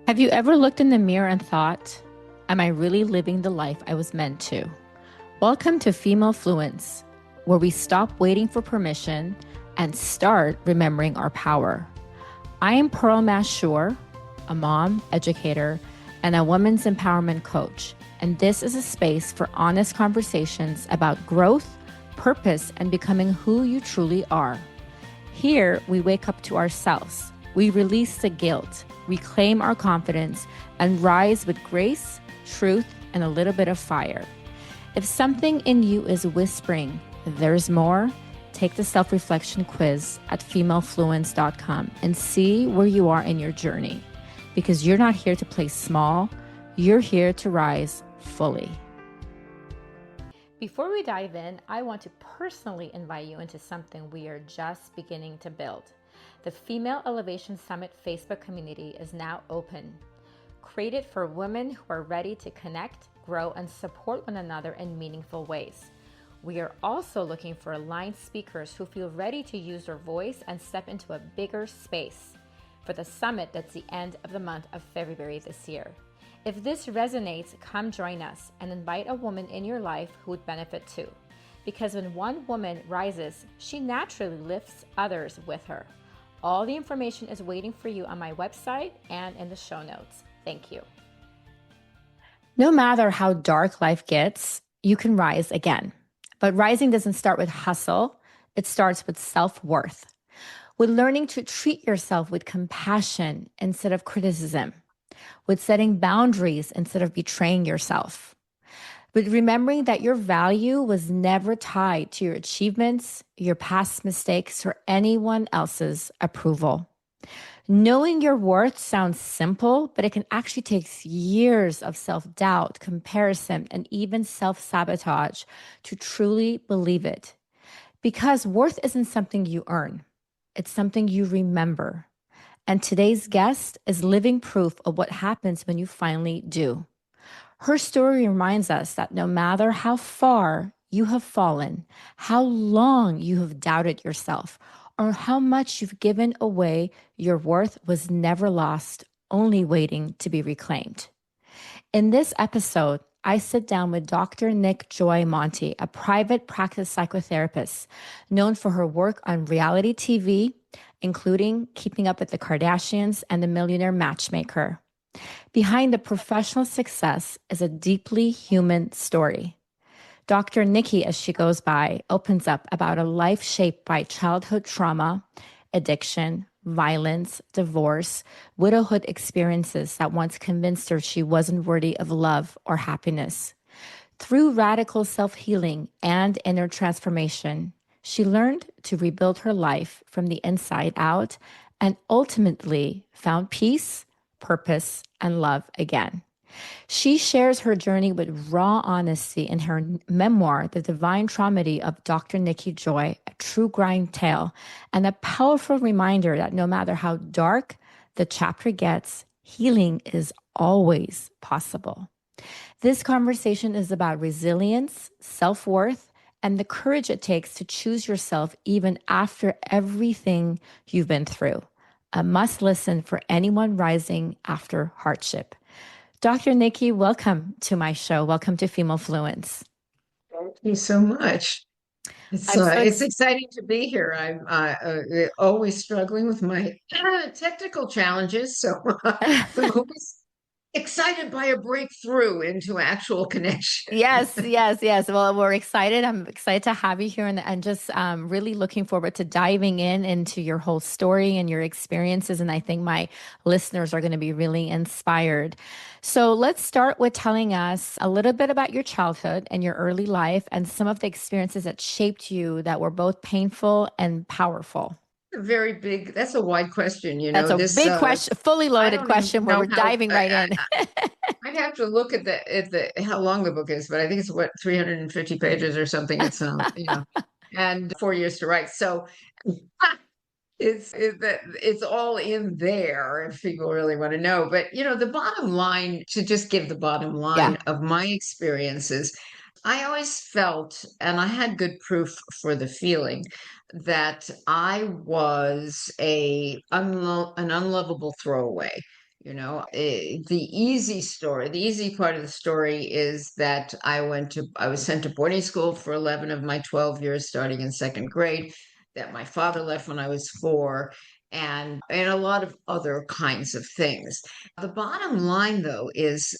Have you ever looked in the mirror and thought, am I really living the life I was meant to? Welcome to Female Fluence, where we stop waiting for permission and start remembering our power. I am Pearl Mashour, a mom, educator, and a women's empowerment coach. And this is a space for honest conversations about growth, purpose, and becoming who you truly are. Here, we wake up to ourselves. We release the guilt, reclaim our confidence, and rise with grace, truth, and a little bit of fire. If something in you is whispering, there's more, take the self-reflection quiz at femalefluence.com and see where you are in your journey. Because you're not here to play small, you're here to rise fully. Before we dive in, I want to personally invite you into something we are just beginning to build. The Female Elevation Summit Facebook community is now open. Created for women who are ready to connect, grow, and support one another in meaningful ways. We are also looking for aligned speakers who feel ready to use their voice and step into a bigger space for the summit that's the end of the month of February this year. If this resonates, come join us and invite a woman in your life who would benefit too. Because when one woman rises, she naturally lifts others with her. All the information is waiting for you on my website and in the show notes. Thank you. No matter how dark life gets, you can rise again. But rising doesn't start with hustle. It starts with self-worth, with learning to treat yourself with compassion instead of criticism, with setting boundaries instead of betraying yourself, with remembering that your value was never tied to your achievements, your past mistakes, or anyone else's approval. Knowing your worth sounds simple, but it can actually take years of self-doubt, comparison, and even self-sabotage to truly believe it. Because worth isn't something you earn. It's something you remember. And today's guest is living proof of what happens when you finally do. Her story reminds us that no matter how far you have fallen, how long you have doubted yourself, or how much you've given away, your worth was never lost, only waiting to be reclaimed. In this episode, I sit down with Dr. Nicki J. Monti, a private practice psychotherapist known for her work on reality TV, including Keeping Up with the Kardashians and The Millionaire Matchmaker. Behind the professional success is a deeply human story. Dr. Nicki, as she goes by, opens up about a life shaped by childhood trauma, addiction, violence, divorce, widowhood experiences that once convinced her she wasn't worthy of love or happiness. Through radical self-healing and inner transformation, she learned to rebuild her life from the inside out and ultimately found peace, purpose, and love again. She shares her journey with raw honesty in her memoir, The Divine Traumedy of Dr. Nicki J, a true grind tale, and a powerful reminder that no matter how dark the chapter gets, healing is always possible. This conversation is about resilience, self-worth, and the courage it takes to choose yourself even after everything you've been through. A must listen for anyone rising after hardship. Dr. Nicki, welcome to my show. Welcome to Female Fluence. Thank you so much. It's I'm uh, so it's ex- exciting to be here. I'm always struggling with my technical challenges, so I'm always excited by a breakthrough into actual connection. Yes, yes, yes. Well, we're excited. I'm excited to have you here and just really looking forward to diving in into your whole story and your experiences. And I think my listeners are going to be really inspired. So let's start with telling us a little bit about your childhood and your early life and some of the experiences that shaped you that were both painful and powerful. That's a wide question, That's a big question, fully I loaded don't even question where know we're how, diving right in. I'd have to look at how long the book is, but I think it's what 350 pages or something. And 4 years to write. So it's all in there if people really want to know. But the bottom line, to just give the bottom Yeah. line of my experiences, I always felt, and I had good proof for the feeling, that I was an unlovable throwaway. The easy story, the easy part of the story is that I was sent to boarding school for 11 of my 12 years, starting in second grade, that my father left when I was 4, and a lot of other kinds of things. The bottom line, though, is,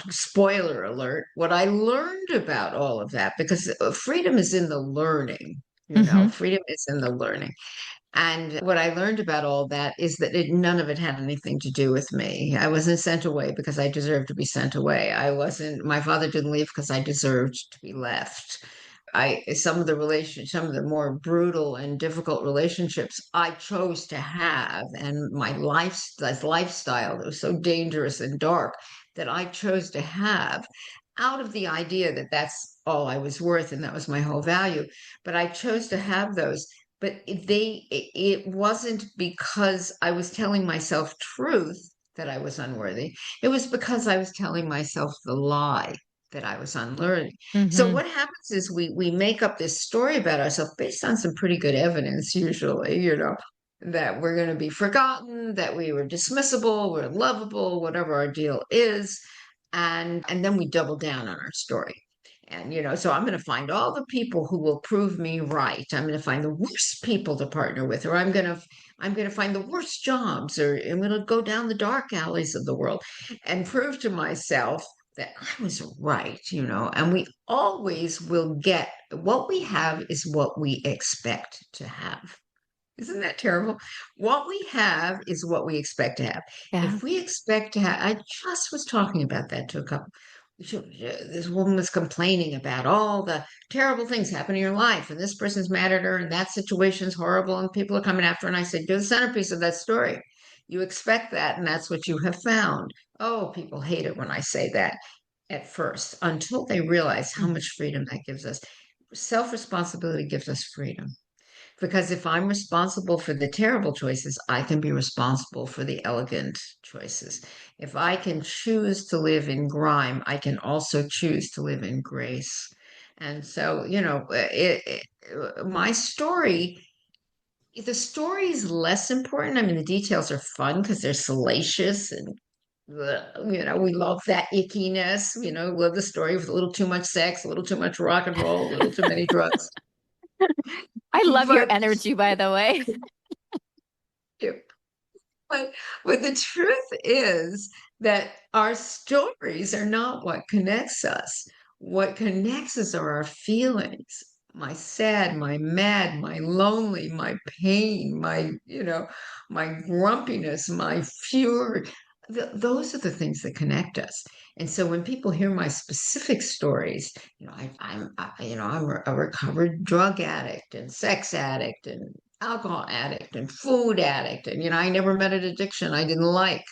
spoiler alert, what I learned about all of that, because freedom is in the learning, Hmm. freedom is in the learning. And what I learned about all that is that none of it had anything to do with me. I wasn't sent away because I deserved to be sent away. My father didn't leave because I deserved to be left. Some of the more brutal and difficult relationships I chose to have, and my lifestyle that was so dangerous and dark that I chose to have out of the idea that that's all I was worth and that was my whole value. But I chose to have those, but it wasn't because I was telling myself truth that I was unworthy. It was because I was telling myself the lie that I was unworthy. So Hmm. what happens is we make up this story about ourselves based on some pretty good evidence, usually, that we're going to be forgotten, that we were dismissible, we're lovable, whatever our deal is, and then we double down on our story. And, so I'm going to find all the people who will prove me right. I'm going to find the worst people to partner with, or I'm going to find the worst jobs, or I'm going to go down the dark alleys of the world and prove to myself that I was right, and we always will get what we have is what we expect to have. Isn't that terrible? What we have is what we expect to have. Yeah. If we expect to have, I just was talking about that to a couple. This woman was complaining about all the terrible things happening in her life, and this person's mad at her, and that situation's horrible, and people are coming after her. And I said, "You're the centerpiece of that story. You expect that, and that's what you have found." Oh, people hate it when I say that at first, until they realize how much freedom that gives us. Self-responsibility gives us freedom. Because if I'm responsible for the terrible choices, I can be responsible for the elegant choices. If I can choose to live in grime, I can also choose to live in grace. And so, my story, the story is less important. I mean, the details are fun because they're salacious and we love that ickiness. Love the story with a little too much sex, a little too much rock and roll, a little too many drugs. I love your But energy, by the way. But, but the truth is that our stories are not what connects us. What connects us are our feelings. My sad, my mad, my lonely, my pain, my grumpiness, my fury. Those are the things that connect us. And so when people hear my specific stories, I'm a recovered drug addict and sex addict and alcohol addict and food addict. And, I never met an addiction I didn't like.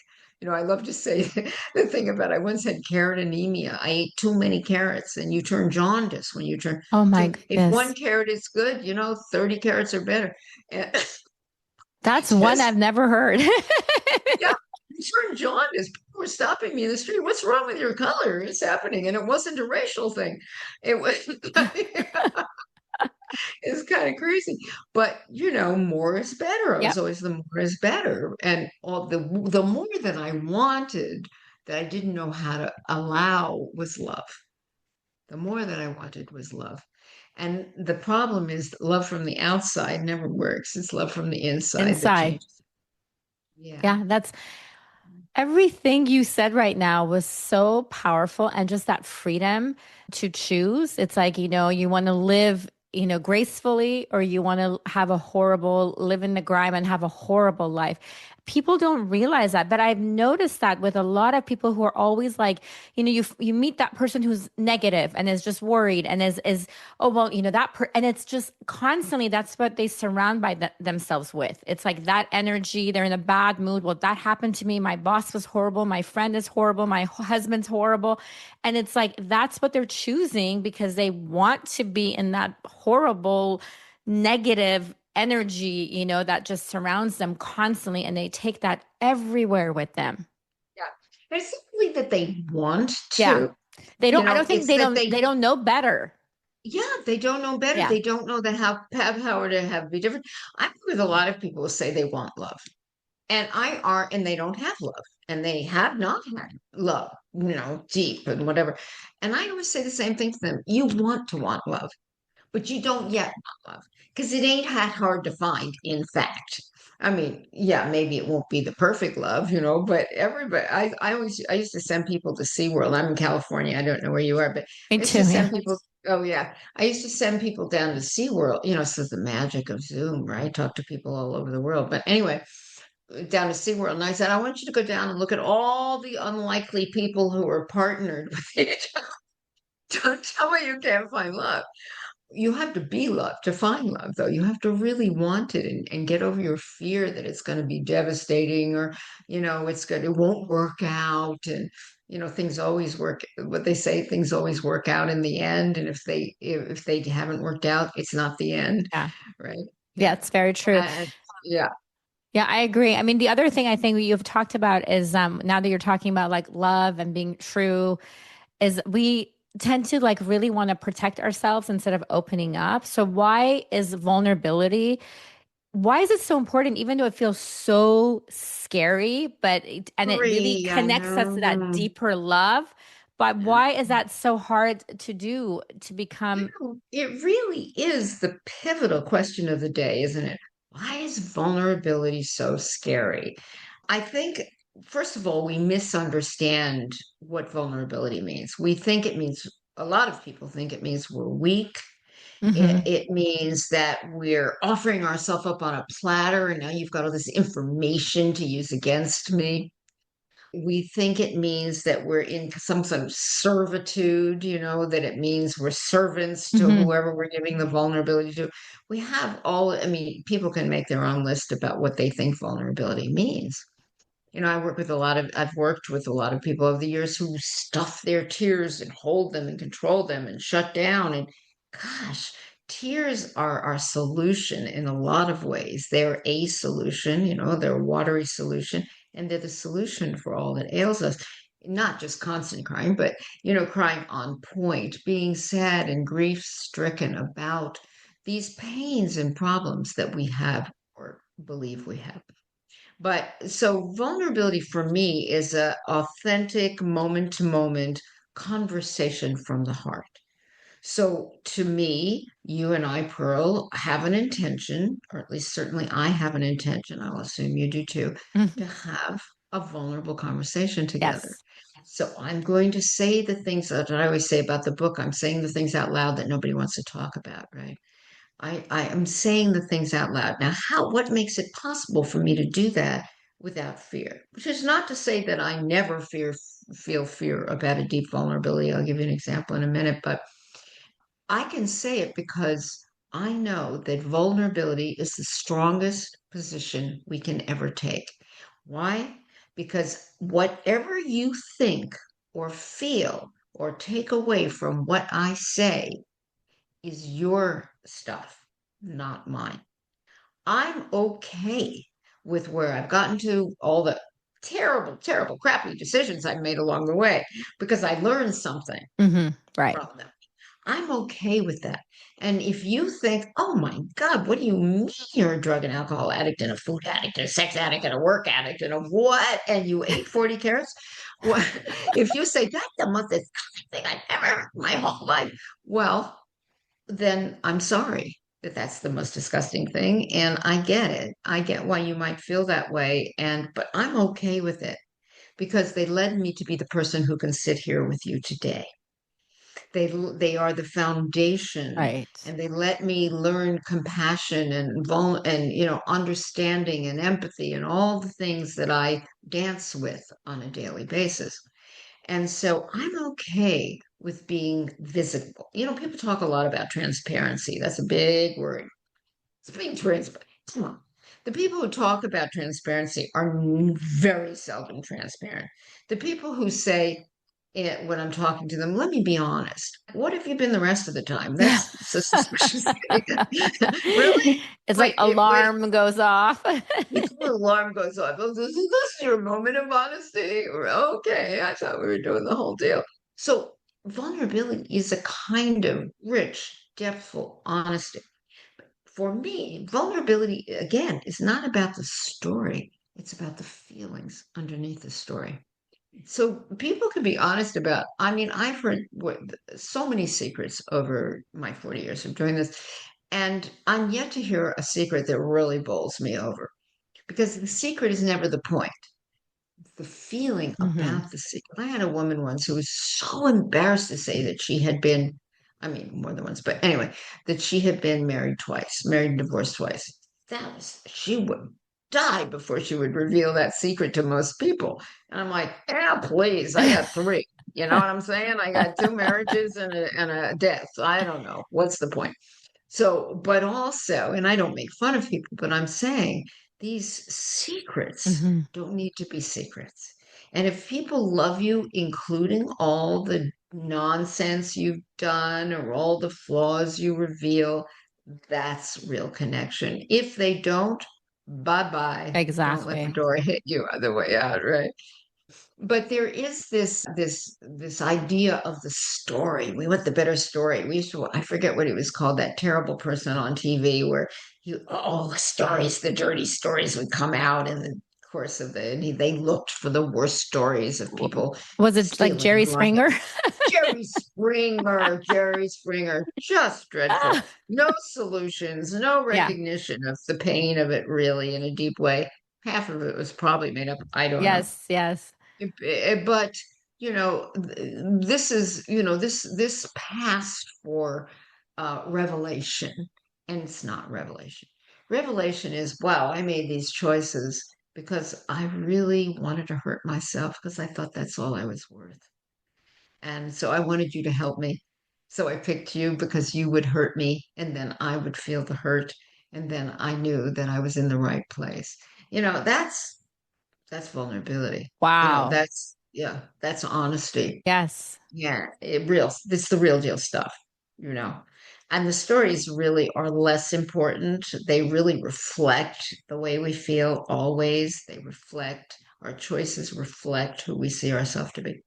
I love to say the thing about I once had carrot anemia. I ate too many carrots and you turn jaundice when you turn Oh my if one goodness. carrot is good, 30 carrots are better. And That's one just, I've never heard. yeah, you turn jaundice. People were stopping me in the street. What's wrong with your color? It's happening. And it wasn't a racial thing. It was It's kind of crazy, but more is better. I was Yep. always the more is better, and all the more that I wanted that I didn't know how to allow was love. The more that I wanted was love, and the problem is that love from the outside never works. It's love from the inside that Inside. changes. Yeah. Yeah, that's everything you said right now was so powerful, and just that freedom to choose. It's like, you want to live, gracefully, or you want to have a horrible, live in the grime and have a horrible life. People don't realize that, but I've noticed that with a lot of people who are always like, you meet that person who's negative and is just worried and is oh well, and it's just constantly that's what they surround themselves with. It's like that energy. They're in a bad mood. Well, that happened to me. My boss was horrible. My friend is horrible. My husband's horrible, and it's like that's what they're choosing because they want to be in that horrible, negative energy, that just surrounds them constantly, and they take that everywhere with them. Yeah. It's not really that they want Yeah. to, I don't think it's that they don't know better. yeah, they don't know better. Yeah. They don't know that have power to have be different. I agree with a lot of people who say they want love. and they don't have love, and they have not had love, deep and whatever. And I always say the same thing to them. You want to want love, but you don't yet want love because it ain't that hard to find, in fact. I mean, yeah, maybe it won't be the perfect love, but everybody, I used to send people to SeaWorld. I'm in California. I don't know where you are, but Me I used to too. Yeah. send people, oh yeah, I used to send people down to SeaWorld. This is the magic of Zoom, right? Talk to people all over the world. But anyway, down to SeaWorld. And I said, I want you to go down and look at all the unlikely people who are partnered with each other. Don't tell me you can't find love. You have to be loved to find love, though. You have to really want it and get over your fear that it's going to be devastating, or, it won't work out. And, things always work. What they say, things always work out in the end. And if they haven't worked out, it's not the end. Yeah. Right. Yeah, Yeah. it's very true. Yeah. Yeah, I agree. I mean, the other thing I think you've talked about is now that you're talking about like love and being true, is we tend to like really want to protect ourselves instead of opening up. So why is vulnerability, why is it so important, even though it feels so scary, and it really Free, I connects us to that know. deeper love? But Yeah. why is that so hard to do to become? It really is the pivotal question of the day, isn't it? Why is vulnerability so scary? I think, first of all, we misunderstand what vulnerability means. We think it means, a lot of people think it means we're weak. It, Hmm. it means that we're offering ourselves up on a platter, and now you've got all this information to use against me. We think it means that we're in some sort of servitude, that it means we're servants to Hmm. whoever we're giving the vulnerability to. We have I mean, people can make their own list about what they think vulnerability means. I've worked with a lot of people over the years who stuff their tears and hold them and control them and shut down. And gosh, tears are our solution in a lot of ways. They're a solution, they're a watery solution, and they're the solution for all that ails us. Not just constant crying, but, crying on point, being sad and grief stricken about these pains and problems that we have or believe we have. But so vulnerability for me is a authentic moment to moment conversation from the heart. So to me, you and I, Pearl, have an intention, or at least certainly I have an intention, I'll assume you do too, to have a vulnerable conversation together. Yes. So I'm going to say the things that I always say about the book. I'm saying the things out loud that nobody wants to talk about, right? I am saying the things out loud. Now, what makes it possible for me to do that without fear? Which is not to say that I never feel fear about a deep vulnerability. I'll give you an example in a minute, but I can say it because I know that vulnerability is the strongest position we can ever take. Why? Because whatever you think or feel or take away from what I say is your stuff, not mine. I'm okay with where I've gotten to, all the terrible, terrible, crappy decisions I've made along the way, because I learned something Hmm. Right. from them. I'm okay with that. And if you think, oh my God, what do you mean you're a drug and alcohol addict and a food addict and a sex addict and a work addict and a what? And you ate 40 carrots? What? If you say that's the most disgusting thing I've ever heard in my whole life, well, then I'm sorry that that's the most disgusting thing. And I get it. I get why you might feel that way. But I'm okay with it because they led me to be the person who can sit here with you today. They are the foundation, Right. and they let me learn compassion and understanding and empathy and all the things that I dance with on a daily basis. And so I'm okay with being visible. People talk a lot about transparency. That's a big word. It's being transparent. Come on. The people who talk about transparency are very seldom transparent. The people who say, when I'm talking to them, let me be honest. What have you been the rest of the time? Yeah. That's so suspicious. Really? It's like Wait. alarm goes off. Before the alarm goes off, oh, this your moment of honesty. Okay, I thought we were doing the whole deal. So vulnerability is a kind of rich, depthful honesty. For me, vulnerability, again, is not about the story. It's about the feelings underneath the story. So people can be honest about, I mean, I've heard so many secrets over my 40 years of doing this, and I'm yet to hear a secret that really bowls me over because the secret is never the point. The feeling Mm-hmm. about the secret. I had a woman once who was so embarrassed to say that she had been, I mean, more than once, but anyway, that she had been married twice, married and divorced twice. She would die before she would reveal that secret to most people. And I'm like, yeah, please, I got three. You know what I'm saying? I got two marriages and a death. I don't know. What's the point? So, but also, and I don't make fun of people, but I'm saying these secrets Mm-hmm. don't need to be secrets. And if people love you, including all the nonsense you've done or all the flaws you reveal, that's real connection. If they don't, bye bye. Don't let the Exactly. door hit you on the way out, right? But there is this idea of the story. We want the better story. We used to, I forget what he was called, that terrible person on TV where all the stories, the dirty stories would come out in the course of they looked for the worst stories of people Was it like stealing Jerry money. Springer? Jerry Springer, just dreadful. Ah, No solutions, no yeah. recognition of the pain of it really in a deep way. Half of it was probably made up. I don't know. Yes, yes. But this is this passed for revelation, and it's not revelation. Revelation is, wow, I made these choices because I really wanted to hurt myself because I thought that's all I was worth, and so I wanted you to help me. So I picked you because you would hurt me, and then I would feel the hurt, and then I knew that I was in the right place. That's vulnerability. Wow. Yeah, that's honesty. Yes. Yeah, it's the real deal stuff, you know. And the stories really are less important. They really reflect the way we feel always. They reflect our choices, reflect who we see ourselves to be.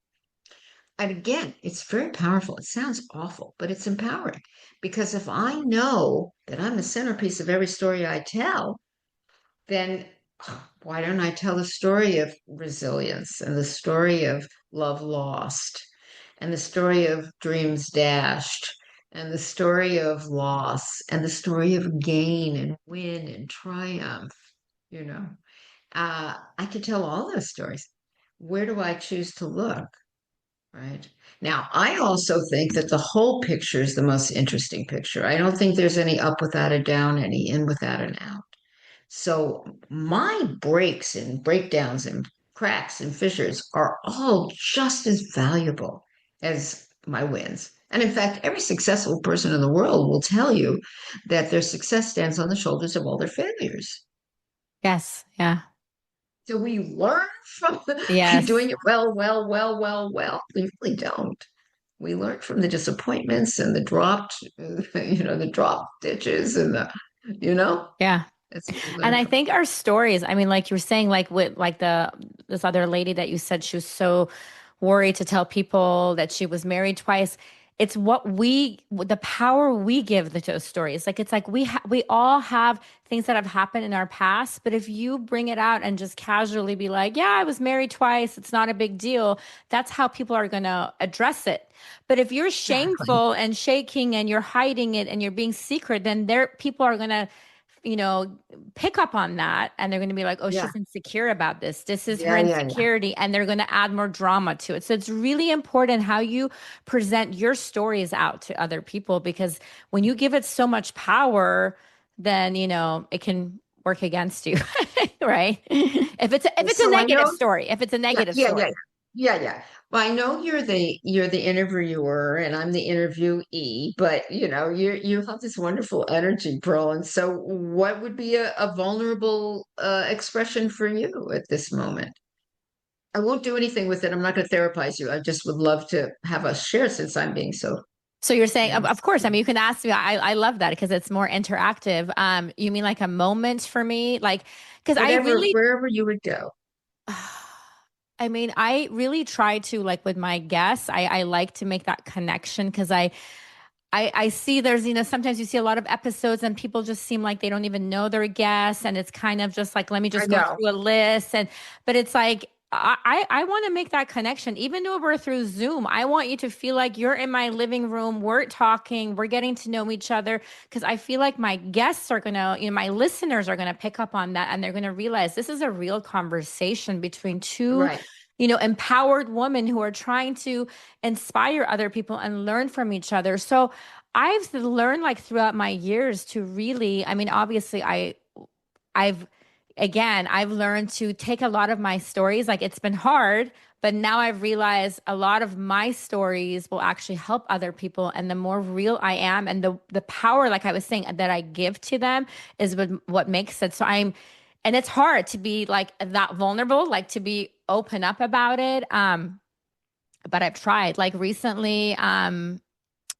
And again, it's very powerful. It sounds awful, but it's empowering because if I know that I'm the centerpiece of every story I tell, then why don't I tell the story of resilience and the story of love lost and the story of dreams dashed and the story of loss and the story of gain and win and triumph, you know? I could tell all those stories. Where do I choose to look? Right. Now, I also think that the whole picture is the most interesting picture. I don't think there's any up without a down, any in without an out. So my breaks and breakdowns and cracks and fissures are all just as valuable as my wins. And in fact, every successful person in the world will tell you that their success stands on the shoulders of all their failures. Yes. Yeah. So we learn from Yes. doing it well, well, well, well, well. We really don't. We learn from the disappointments and the dropped, the dropped ditches and Yeah. that's what we And learn I from. think our stories, I mean, like you were saying, like with like this other lady that you said she was so worried to tell people that she was married twice. It's the power we give to those stories. Like it's like we all have things that have happened in our past, but if you bring it out and just casually be like, "Yeah, I was married twice. It's not a big deal." That's how people are going to address it. But if you're Exactly. shameful and shaking and you're hiding it and you're being secret, then there people are going to you know, pick up on that and they're going to be like, oh, Yeah. she's insecure about this. This is her Yeah, yeah, yeah. insecurity. And they're going to add more drama to it. So it's really important how you present your stories out to other people because when you give it so much power, then, it can work against you, right? If it's a So I negative know, story, if it's a yeah, negative yeah, yeah, story. yeah, yeah. Well, I know you're the interviewer and I'm the interviewee, but you have this wonderful energy, Pearl. And so what would be a vulnerable expression for you at this moment? I won't do anything with it. I'm not going to therapize you. I just would love to have us share since I'm being so, So you're saying, you know, of course, I mean, you can ask me. I love that because it's more interactive. You mean like a moment for me? Like, because I whatever, really wherever you would go. I mean, I really try to like with my guests, I like to make that connection because I I see there's, sometimes you see a lot of episodes and people just seem like they don't even know their guests. And it's kind of just like, let me I just go know. through a list. But it's like, I want to make that connection, even though we're through Zoom. I want you to feel like you're in my living room. We're talking, we're getting to know each other. Because I feel like my guests are going to, my listeners are going to pick up on that and they're going to realize this is a real conversation between two, Right. empowered women who are trying to inspire other people and learn from each other. So I've learned like throughout my years to really, I mean, obviously I've I've learned to take a lot of my stories. Like it's been hard, but now I've realized a lot of my stories will actually help other people. And the more real I am and the power, like I was saying, that I give to them is what makes it. And it's hard to be like that vulnerable, like to be open up about it. But I've tried like recently, I'm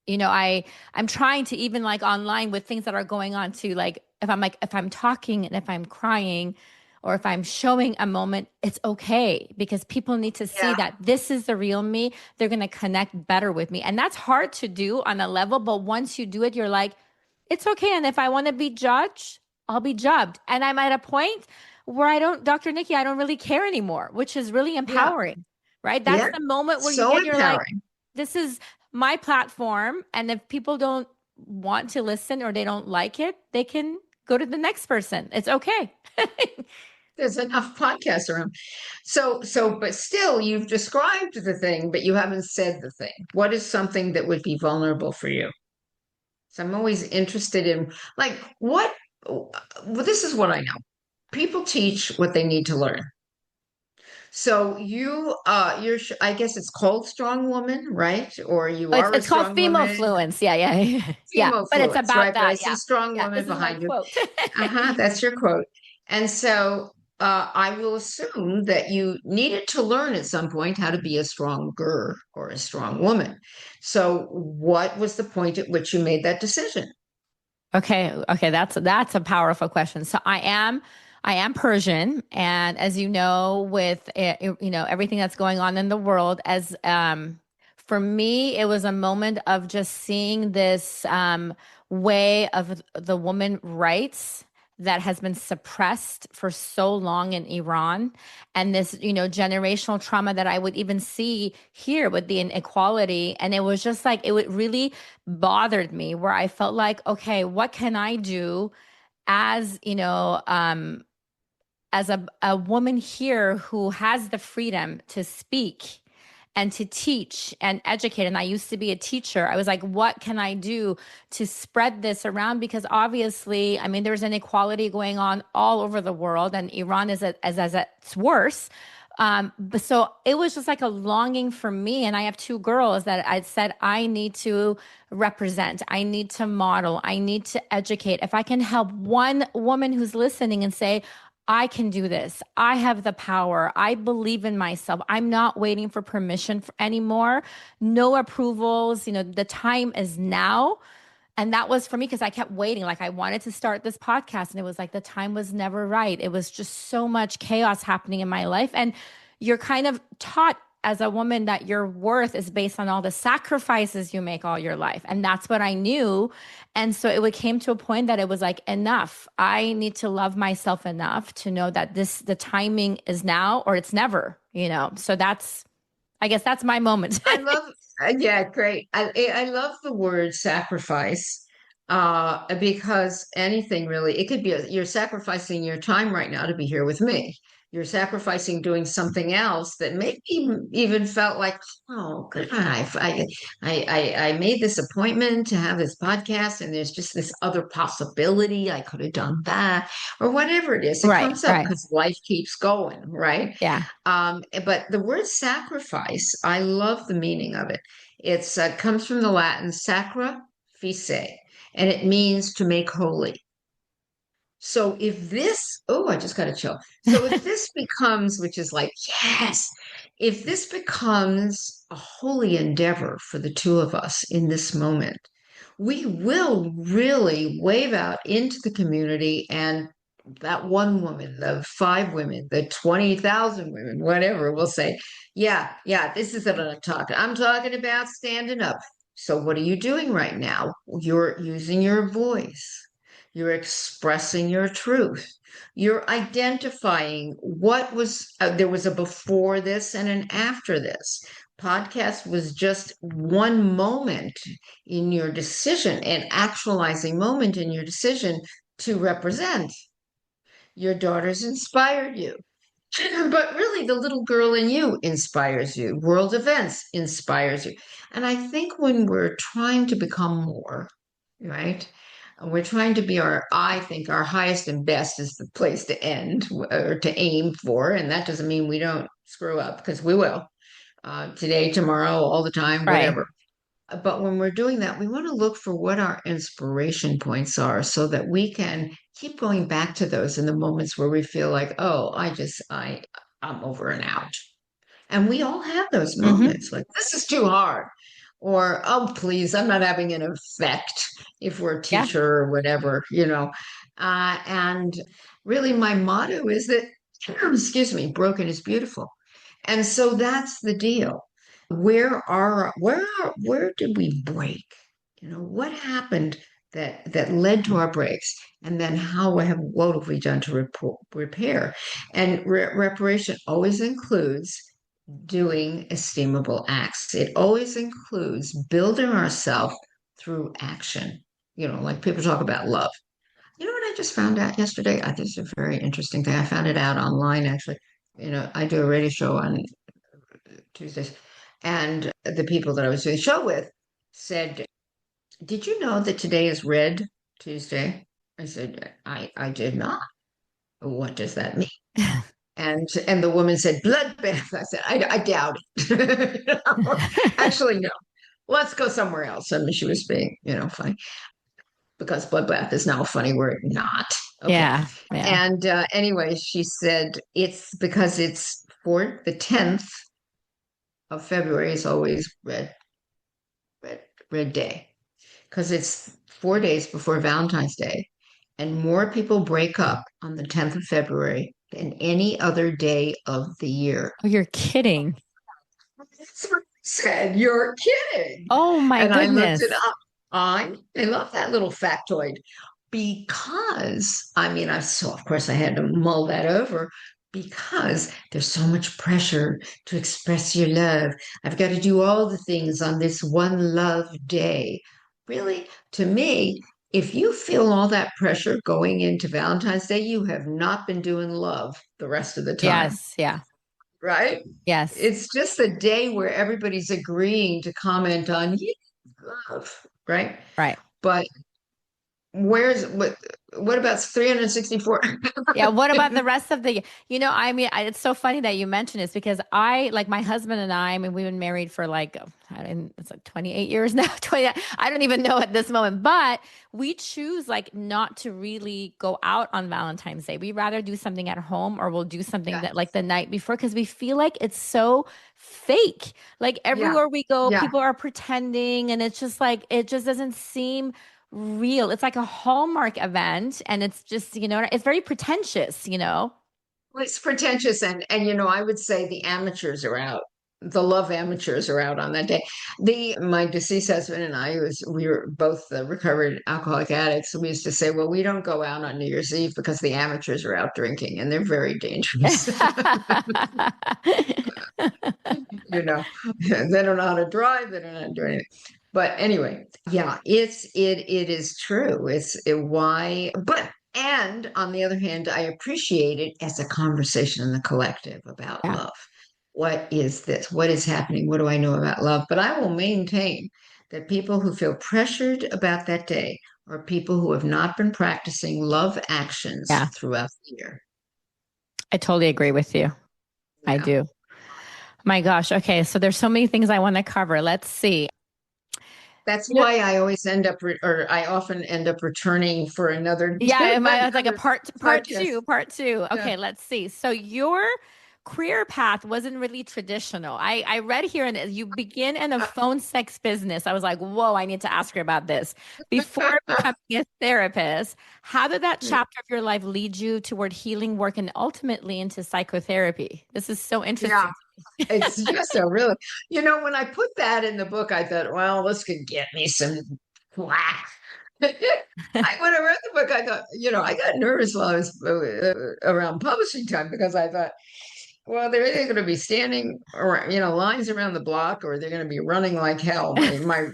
trying to even like online with things that are going on too. Like if I'm talking and if I'm crying or if I'm showing a moment, it's okay because people need to see Yeah. that this is the real me. They're going to connect better with me. And that's hard to do on a level, but once you do it, you're like, it's okay. And if I want to be judged, I'll be judged. And I'm at a point where Dr. Nikki, I don't really care anymore, which is really Yeah. empowering, right? That's Yeah. the moment where So you're like, empowering. this is my platform. And if people don't want to listen or they don't like it, they can go to the next person. It's okay. There's enough podcasts around. But still, you've described the thing, but you haven't said the thing. What is something that would be vulnerable for you? So I'm always interested in, like, well, this is what I know. People teach what they need to learn. So I guess it's called strong woman, right? Or you Oh, it's are a it's called strong female woman, fluence. Yeah, yeah. Yeah. female But it's fluence, about right? But I that. see Yeah. strong Yeah. woman This is my behind you. quote. Uh-huh, that's your quote. And so I will assume that you needed to learn at some point how to be a stronger or a strong woman. So what was the point at which you made that decision? Okay, okay, that's a powerful question. So I am Persian, and as you know, with everything that's going on in the world, as for me, it was a moment of just seeing this way of the woman rights that has been suppressed for so long in Iran, and this generational trauma that I would even see here with the inequality, and it was just like it would really bothered me where I felt like, okay, what can I do as, as a woman here who has the freedom to speak and to teach and educate. And I used to be a teacher. I was like, what can I do to spread this around? Because obviously, I mean, there's inequality going on all over the world, and Iran is as its worst. But so it was just like a longing for me. And I have two girls that I said, I need to represent, I need to model, I need to educate. If I can help one woman who's listening and say, I can do this. I have the power. I believe in myself. I'm not waiting for permission anymore. No approvals. The time is now. And that was for me because I kept waiting. Like I wanted to start this podcast and it was like the time was never right. It was just so much chaos happening in my life. And you're kind of taught as a woman that your worth is based on all the sacrifices you make all your life. And that's what I knew. And so came to a point that it was like, enough. I need to love myself enough to know that the timing is now or it's never. So I guess that's my moment. I love, yeah, great. I love the word sacrifice, because anything really, it could be you're sacrificing your time right now to be here with me. You're sacrificing doing something else that maybe even felt like, oh, good, I made this appointment to have this podcast, and there's just this other possibility. I could have done that, or whatever it is. It Right, comes up right. because life keeps going, right? Yeah. But the word sacrifice, I love the meaning of it. It's comes from the Latin sacra fice, and it means to make holy. So if this, oh, I just got a chill. So if this becomes, which is like, yes, if this becomes a holy endeavor for the two of us in this moment, we will really wave out into the community, and that one woman, the five women, the 20,000 women, whatever, will say, yeah, yeah, this is what I'm talking. I'm talking about standing up. So what are you doing right now? You're using your voice. You're expressing your truth. You're identifying what was, there was a before this and an after this. Podcast was just one moment in your decision, an actualizing moment in your decision to represent. Your daughters inspired you. But really, the little girl in you inspires you. World events inspires you. And I think when we're trying to become more, right? We're trying to be I think our highest and best is the place to end or to aim for. And that doesn't mean we don't screw up because we will today, tomorrow, all the time, Right. whatever. But when we're doing that, we want to look for what our inspiration points are so that we can keep going back to those in the moments where we feel like, oh, I'm over and out. And we all have those Mm-hmm. moments like, this is too hard. Or, oh, please, I'm not having an effect if we're a Yeah. teacher or whatever, And really, my motto is that, excuse me, broken is beautiful. And so that's the deal. Where did we break? What happened that led to our breaks? And then what have we done to repair? And reparation always includes doing esteemable acts. It always includes building ourselves through action. Like people talk about love. You know what I just found out yesterday? I think it's a very interesting thing. I found it out online, actually. I do a radio show on Tuesdays, and the people that I was doing the show with said, "Did you know that today is Red Tuesday?" I said, "I did not. What does that mean?" And the woman said, "Bloodbath." I said, "I doubt it." Actually, no. Let's go somewhere else. I mean, she was being, funny because bloodbath is now a funny word. Not okay. Yeah. Yeah. And anyway, she said it's because it's for the 10th of February is always red, red day because it's 4 days before Valentine's Day, and more people break up on the 10th of February than any other day of the year. Oh, you're kidding. Said, "You're kidding." Oh my And I looked it goodness. up. I love that little factoid because I mean, of course I had to mull that over because there's so much pressure to express your love. I've got to do all the things on this one love day. Really, to me, if you feel all that pressure going into Valentine's Day, you have not been doing love the rest of the time, Yes. Yeah. right? Yes. It's just the day where everybody's agreeing to comment on you love, right? Right. But what about 364? Yeah. What about the rest of the, I mean, it's so funny that you mentioned this because like my husband and I mean, we've been married for like, it's like 28 years now, 20, I don't even know at this moment, but we choose like not to really go out on Valentine's Day. We rather do something at home or we'll do something Yeah, that like the night before because we feel like it's so fake. Like yeah, everywhere we go, yeah. people are pretending and it's just like, it just doesn't seem real. It's like a Hallmark event, and it's just, it's very pretentious. Well, it's pretentious, and I would say the amateurs are out. The love amateurs are out on that day. The My deceased husband and we were both recovered alcoholic addicts. We used to say, well, we don't go out on New Year's Eve because the amateurs are out drinking, and they're very dangerous. you know, they don't know how to drive, they don't know how to do anything. But anyway, yeah, it is true. Why, but and on the other hand, I appreciate it as a conversation in the collective about Yeah. love. What is this? What is happening? What do I know about love? But I will maintain that people who feel pressured about that day are people who have not been practicing love actions Yeah. throughout the year. I totally agree with you. I Yeah. do. My gosh. Okay. So there's so many things I want to cover. Let's see. That's You know, why I always or I often end up returning for another yeah, it's like a another part podcast. two, part two. Yeah. Okay, let's see. So your career path wasn't really traditional. I read here and you begin in a phone sex business. I was like, whoa, I need to ask her about this. Before becoming a therapist, how did that chapter of your life lead you toward healing work and ultimately into psychotherapy? This is so Yeah, interesting. it's just a really, when I put that in the book, I thought, well, this could get me some flack. When I read the book, I thought, I got nervous while I was around publishing time because I thought, well, they're either going to be standing or, lines around the block, or they're going to be running like hell. My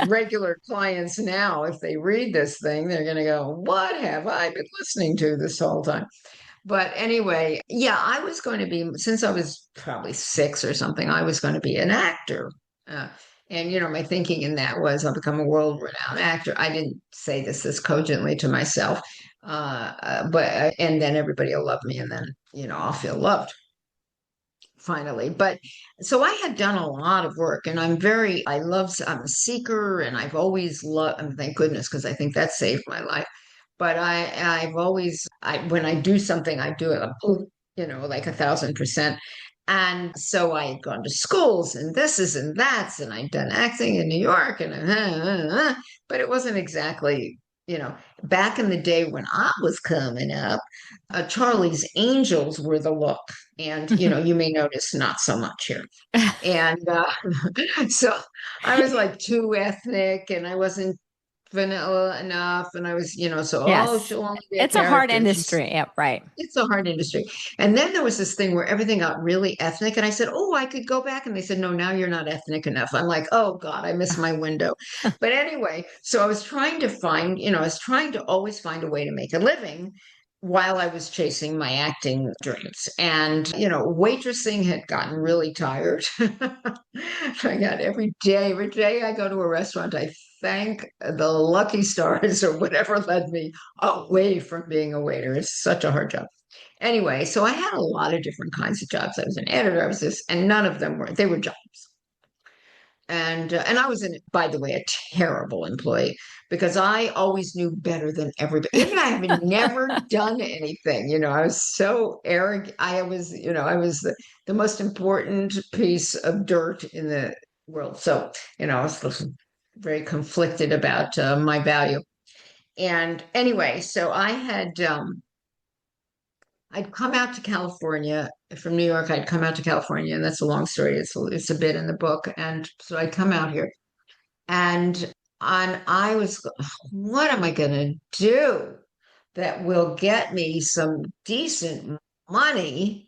regular clients now, if they read this thing, they're going to go, what have I been listening to this whole time? But anyway, yeah, I was going to be, since I was probably six or something, I was going to be an actor. Uh, and, my thinking in that was I'll become a world-renowned actor. I didn't say this cogently to myself, and then everybody will love me, and then, I'll feel loved finally. But so I had done a lot of work, and I'm a seeker, and I've always loved, and thank goodness, because I think that saved my life. But when I do something, I do it, like 1,000%. And so I had gone to schools and this is and that's, and I'd done acting in New York, but it wasn't exactly, back in the day when I was coming up, Charlie's Angels were the look. And, you may notice not so much here. And so I was like too ethnic and I wasn't vanilla enough. And I was, so, oh, Yes. she'll only be a It's a hard character. industry. Yeah, right. It's a hard industry. And then there was this thing where everything got really ethnic. And I said, oh, I could go back. And they said, no, now you're not ethnic enough. I'm like, oh, God, I missed my window. But anyway, so I was trying to I was trying to always find a way to make a living while I was chasing my acting dreams. And, waitressing had gotten really tired. I got every day I go to a restaurant, I thank the lucky stars or whatever led me away from being a waiter. It's such a hard job. Anyway, so I had a lot of different kinds of jobs. I was an editor, I was this, and none of them they were jobs. And I was, by the way, a terrible employee because I always knew better than everybody. Even I have never done anything. I was so arrogant. I was the most important piece of dirt in the world. So, I was very conflicted about my value. And anyway, so I'd come out to California from New York. I'd come out to California, and that's a long story. It's a bit in the book. And so I'd come out here, and I was, what am I going to do that will get me some decent money?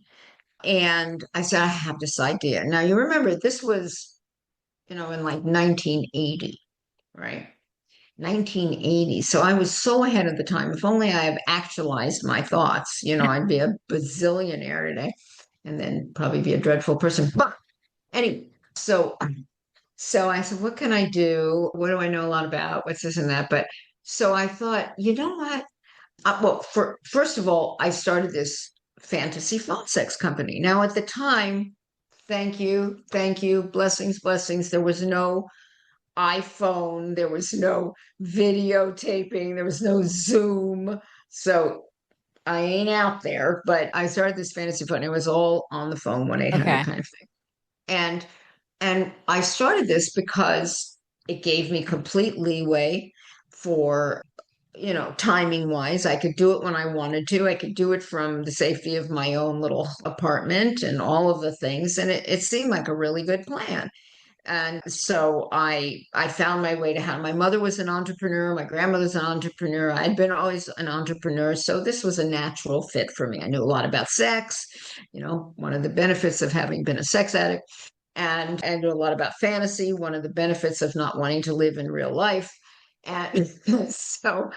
And I said, I have this idea. Now you remember this was, in like 1980, right? 1980. So I was so ahead of the time. If only I have actualized my thoughts, I'd be a bazillionaire today and then probably be a dreadful person. But anyway, so I said, what can I do? What do I know a lot about? What's this and that? But so I thought, you know what? Well, first of all, I started this fantasy phone sex company. Now, at the time, thank you, blessings, blessings. There was no iPhone, there was no videotaping, there was no Zoom. So I ain't out there, but I started this fantasy phone. It was all on the phone, 1-800 Okay. kind of thing. And I started this because it gave me complete leeway for, timing wise. I could do it when I wanted to. I could do it from the safety of my own little apartment and all of the things. And it seemed like a really good plan. And so I found my way to how my mother was an entrepreneur, my grandmother's an entrepreneur. I'd been always an entrepreneur. So this was a natural fit for me. I knew a lot about sex, one of the benefits of having been a sex addict, and knew a lot about fantasy, one of the benefits of not wanting to live in real life. And so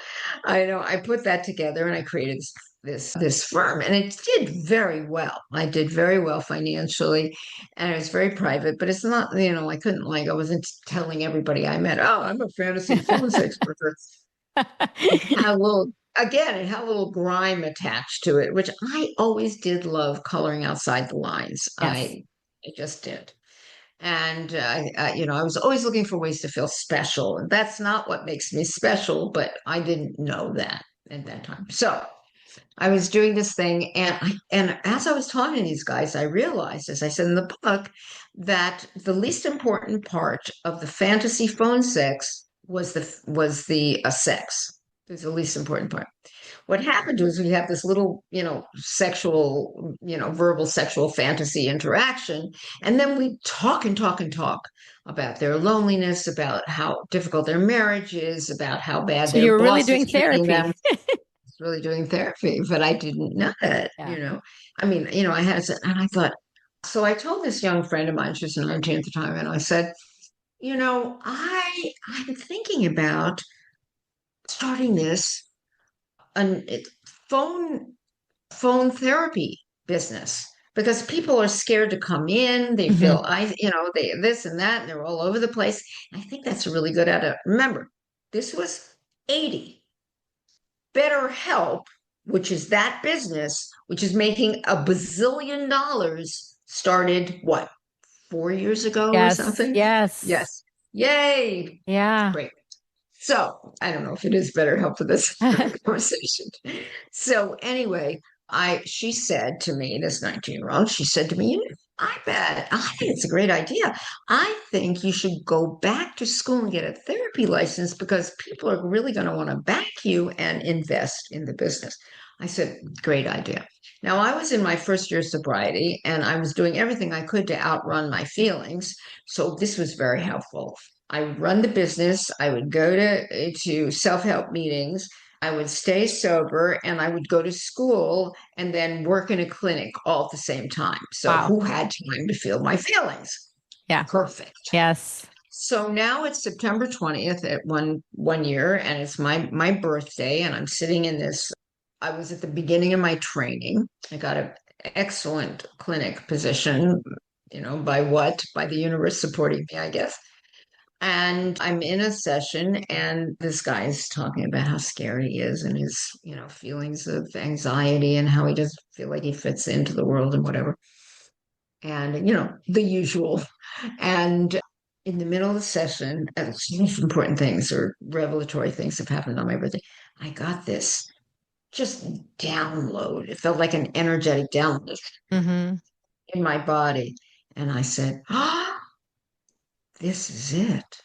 I put that together and I created this firm, and it did very well. I did very well financially, and it was very private. But it's not, I wasn't telling everybody I met, oh, I'm a fantasy phone sex worker. It had a little Again, it had a little grime attached to it, which I always did love coloring outside the lines. Yes. I just did. And I was always looking for ways to feel special, and that's not what makes me special, but I didn't know that at that time. So I was doing this thing, and as I was talking to these guys, I realized, as I said in the book, that the least important part of the fantasy phone sex was the sex. It was the least important part. What happened was we have this little, sexual, verbal sexual fantasy interaction, and then we talk and talk and talk about their loneliness, about how difficult their marriage is, about how bad So their you were really boss is doing treating therapy. them. Really doing therapy, but I didn't know that, Yeah. I mean, I had, and I thought, so I told this young friend of mine, she was 19 at the time, and I said, I'm thinking about starting this an phone phone therapy business because people are scared to come in. They Hmm. feel they this and that, and they're all over the place. I think that's a really good idea. Remember, this was 80. BetterHelp, which is that business, which is making a bazillion dollars, started what, 4 years ago or Yes. something? Yes. Yes. Yay. Yeah. Great. So I don't know if it is BetterHelp for this conversation. So anyway, she said to me, this 19-year-old, she said to me, I think it's a great idea. I think you should go back to school and get a therapy license because people are really going to want to back you and invest in the business. I said, great idea. Now, I was in my first year of sobriety and I was doing everything I could to outrun my feelings. So this was very helpful. I would run the business. I would go to self-help meetings. I would stay sober and I would go to school and then work in a clinic all at the same time. So Wow. who had time to feel my feelings? Yeah. Perfect. Yes. So now it's September 20th at one year, and it's my birthday, and I'm sitting in this. I was at the beginning of my training. I got an excellent clinic position, by the universe supporting me, I guess. And I'm in a session, and this guy's talking about how scary he is and his, feelings of anxiety and how he doesn't feel like he fits into the world and whatever. And, the usual. And in the middle of the session, important things or revelatory things have happened on my birthday. I got this just download. It felt like an energetic download Hmm. in my body. And I said, this is it.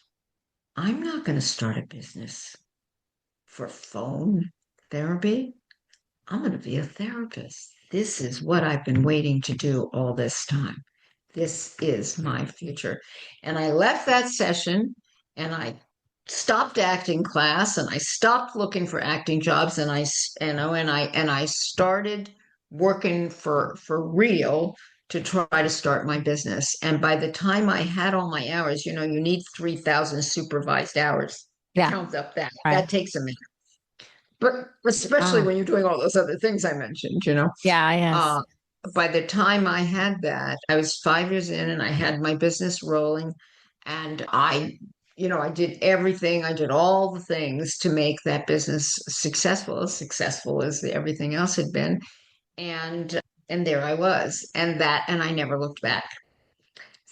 I'm not going to start a business for phone therapy. I'm going to be a therapist. This is what I've been waiting to do all this time. This is my future. And I left that session and I stopped acting class and I stopped looking for acting jobs and I started working for real to try to start my business. And by the time I had all my hours, you need 3,000 supervised hours. Yeah. Count up that. Right. That takes a minute. But especially Wow. when you're doing all those other things I mentioned. Yeah. Yes. Uh, by the time I had that, I was 5 years in and I had my business rolling. And I did everything, I did all the things to make that business successful as everything else had been. And there I was. And I never looked back.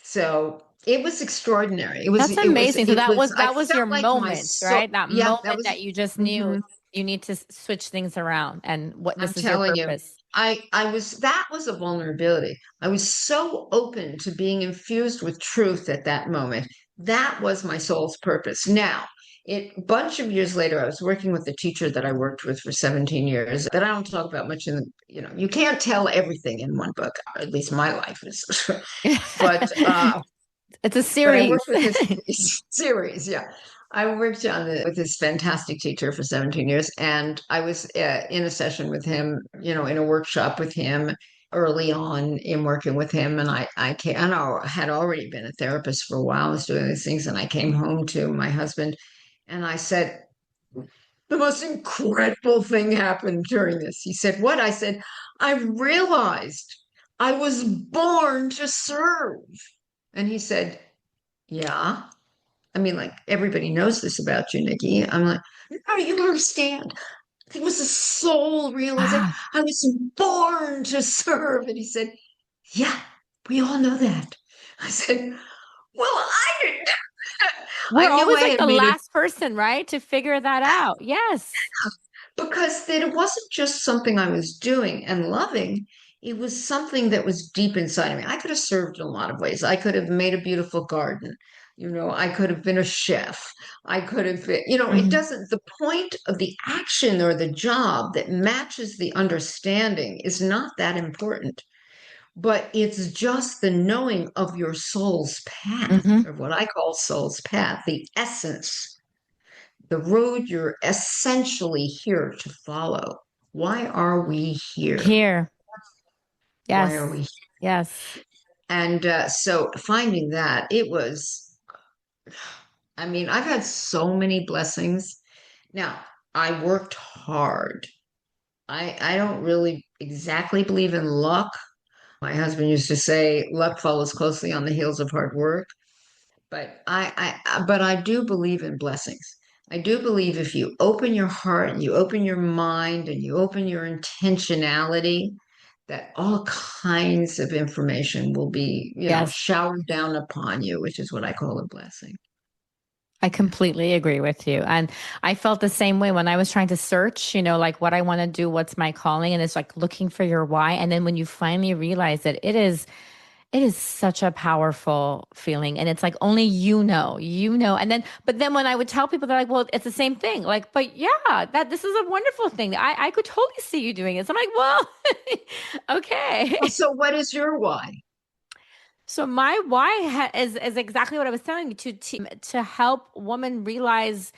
So it was extraordinary. It was, That's it was, amazing. So it was, I that was your felt like my moment, soul. right? That Yeah, that moment was. that you just knew Mhm. you need to switch things around and what I'm this is your telling you, purpose. that was a vulnerability. I was so open to being infused with truth at that moment. That was my soul's purpose. Now, a bunch of years later, I was working with a teacher that I worked with for 17 years that I don't talk about much you can't tell everything in one book, or at least my life is. but It's a but I series. worked with this series, yeah. I worked with this fantastic teacher for 17 years, and I was in a session with him, in a workshop with him early on in working with him. And I had already been a therapist for a while, I was doing these things, and I came home to my husband and I said, the most incredible thing happened during this. He said, what? I said, I realized I was born to serve. And he said, yeah. I mean, like everybody knows this about you, Nikki. I'm like, no, you don't understand. It was a soul realization. Wow. I was born to serve. And he said, yeah, we all know that. I said, well, I didn't. We're I knew always I like had the made a last person, right? To figure that out. Yes. because that it wasn't just something I was doing and loving. It was something that was deep inside of me. I could have served in a lot of ways. I could have made a beautiful garden. I could have been a chef. I could have been, it Hmm. doesn't, the point of the action or the job that matches the understanding is not that important, but it's just the knowing of your soul's path, Hmm. or what I call soul's path, the essence, the road you're essentially here to follow. Why are we here? Here. Why are Yes. we here? Yes. And so finding that, I mean, I've had so many blessings. Now, I worked hard. I don't really exactly believe in luck. My husband used to say luck follows closely on the heels of hard work. But I do believe in blessings. I do believe if you open your heart and you open your mind and you open your intentionality, that all kinds of information will be, Yes. showered down upon you, which is what I call a blessing. I Yeah. completely agree with you. And I felt the same way when I was trying to search, like what I want to do, what's my calling, and it's like looking for your why. And then when you finally realize that it is such a powerful feeling. And it's like only you know. But then when I would tell people, they're like, well, it's the same thing. Like, but yeah, this is a wonderful thing. I could totally see you doing it. So I'm like, well, Well, okay. so what is your why? So my why is exactly what I was telling you to help women realize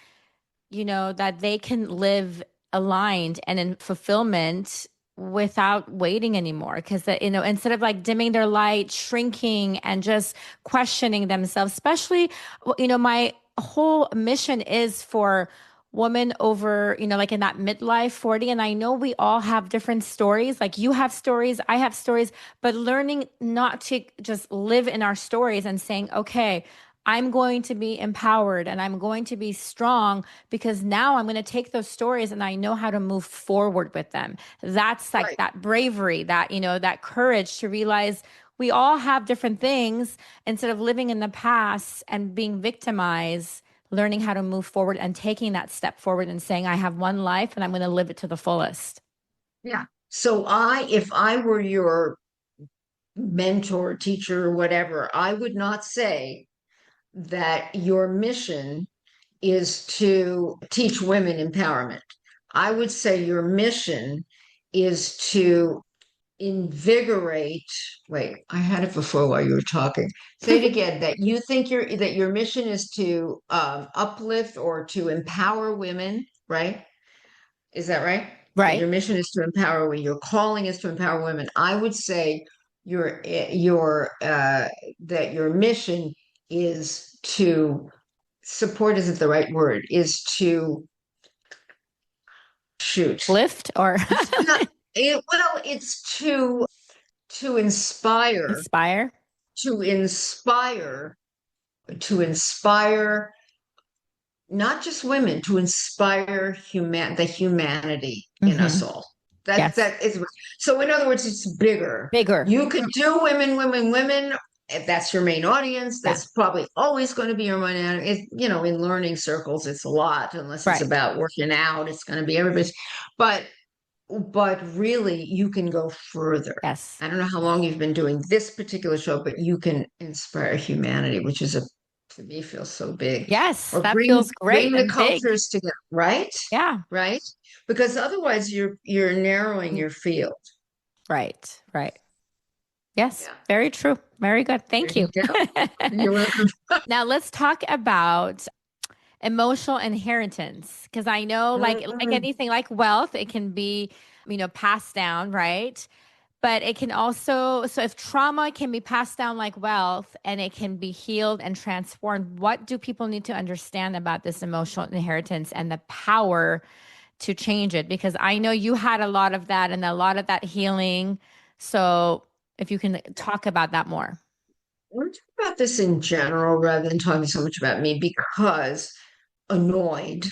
that they can live aligned and in fulfillment without waiting anymore. Because, instead of like dimming their light, shrinking, and just questioning themselves, especially, my whole mission is for women over, like in that midlife 40. And I know we all have different stories. Like you have stories, I have stories, but learning not to just live in our stories and saying, okay, I'm going to be empowered and I'm going to be strong because now I'm going to take those stories and I know how to move forward with them. That's like Right. that bravery, that courage to realize we all have different things instead of living in the past and being victimized, learning how to move forward and taking that step forward and saying, I have one life and I'm going to live it to the fullest. Yeah. So if I were your mentor, teacher, or whatever, I would not say that your mission is to teach women empowerment. I would say your mission is to invigorate. Wait, I had it before while you were talking. Say it again. That your mission is to uplift or to empower women, right? Is that right? That Right. your mission is to empower women. Your calling is to empower women. I would say your that your mission is to support, isn't the right word, is to shoot. Lift or It's not well, it's to inspire, inspire. to inspire, to inspire not just women, to inspire the humanity in us Hmm. all. That Yes. that is so. In other words, it's bigger. Bigger. You can do women, women, women. If that's your main audience, Yeah. that's probably always going to be your main audience. In learning circles, it's a lot. Unless it's Right. about working out, it's going to be everybody's. But but really, you can go further. Yes. I don't know how long you've been doing this particular show, but you can inspire humanity, which is to me feels so big. Yes. Or That bring feels great bring the and big. cultures together, right? Yeah. Right? Because otherwise you're narrowing Mm. your field. Right. Right. Yes. Yeah. Very true. Very good. There Thank you you. go. You're welcome. Now let's talk about emotional inheritance because I know like Mm, anything like wealth, it can be, passed down, right? But it can also, so if trauma can be passed down like wealth and it can be healed and transformed, what do people need to understand about this emotional inheritance and the power to change it? Because I know you had a lot of that and a lot of that healing. So if you can talk about that more. we're talking about this in general rather than talking so much about me because annoyed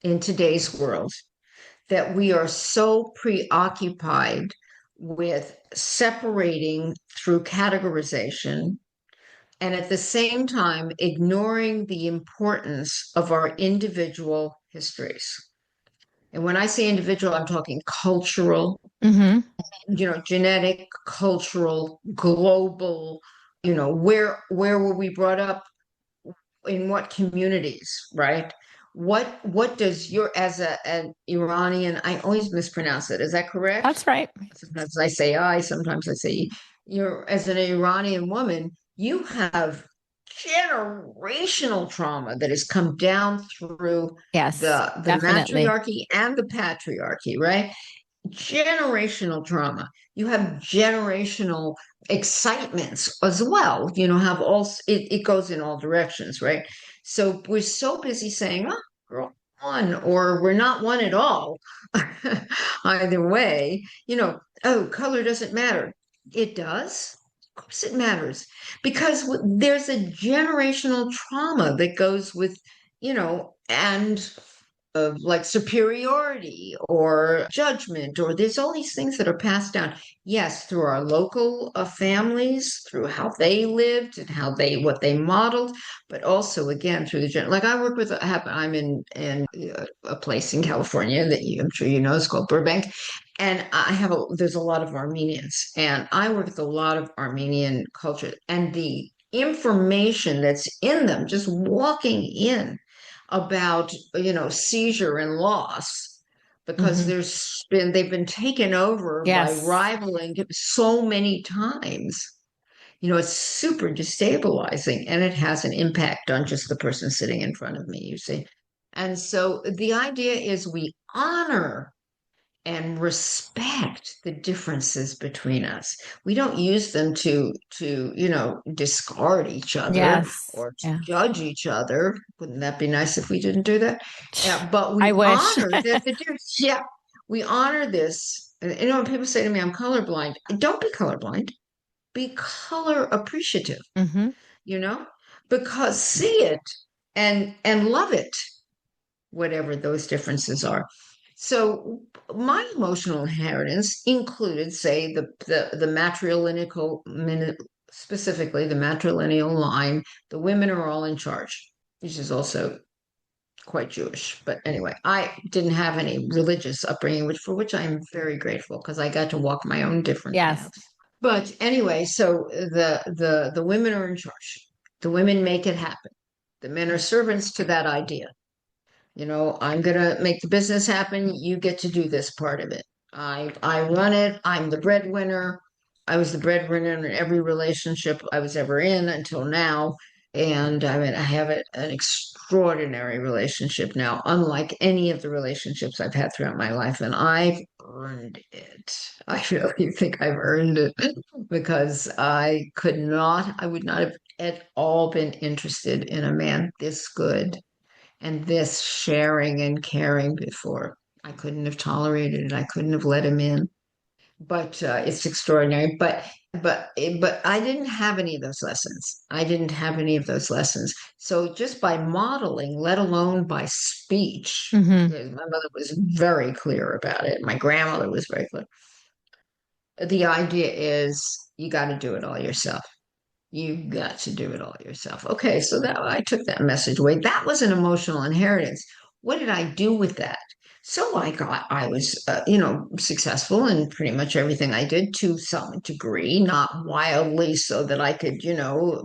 in today's world that we are so preoccupied with separating through categorization and at the same time ignoring the importance of our individual histories. And when I say individual, I'm talking cultural, Mm-hmm. genetic, cultural, global, where were we brought up, in what communities, right? What does your, as an Iranian, I always mispronounce it. Is that correct? That's right. Sometimes I say I, sometimes I say you're, as an Iranian woman, you have generational trauma that has come down through Yes, the definitely. matriarchy and the patriarchy, right? Generational trauma. You have generational excitements as well. Have all, it goes in all directions, right? So we're so busy saying, oh, girl, one, or we're not one at all. Either way, oh, color doesn't matter. It does. Of course it matters, because there's a generational trauma that goes with, and of like superiority or judgment, or there's all these things that are passed down, yes, through our local families, through how they lived and what they modeled, but also again through like I work with, I'm in a place in California that I'm sure is called Burbank, and there's a lot of Armenians, and I work with a lot of Armenian culture, and the information that's in them just walking in about, seizure and loss, because Hmm. they've been taken over by Yes. rivaling so many times. It's super destabilizing, and it has an impact on just the person sitting in front of me, you see. And so the idea is we honor and respect the differences between us. We don't use them to discard each other Yes. or to Yeah. judge each other. Wouldn't that be nice if we didn't do that? Yeah, but I we wish. honor that the difference. Yeah, we honor this. And, when people say to me, "I'm colorblind," don't be colorblind. Be color appreciative. Hmm. You know, because see it and love it, whatever those differences are. So my emotional inheritance included, say, the matrilineal, specifically the matrilineal line. The women are all in charge, which is also quite Jewish. But anyway, I didn't have any religious upbringing, for which I am very grateful, because I got to walk my own different Yes. paths. But anyway, so the women are in charge. The women make it happen. The men are servants to that idea. I'm gonna make the business happen. You get to do this part of it. I run it. I'm the breadwinner. I was the breadwinner in every relationship I was ever in until now. And I mean, I have an extraordinary relationship now, unlike any of the relationships I've had throughout my life. And I've earned it. I really think I've earned it, because I would not have at all been interested in a man this good and this sharing and caring before. I couldn't have tolerated it. I couldn't have let him in. But it's extraordinary. But I didn't have any of those lessons. I didn't have any of those lessons. So just by modeling, let alone by speech, Hmm. because my mother was very clear about it. My grandmother was very clear. The idea is you got to do it all yourself. You got to do it all yourself. Okay, so that I took that message away. That was an emotional inheritance. What did I do with that? So I was, successful in pretty much everything I did to some degree, not wildly so that I could,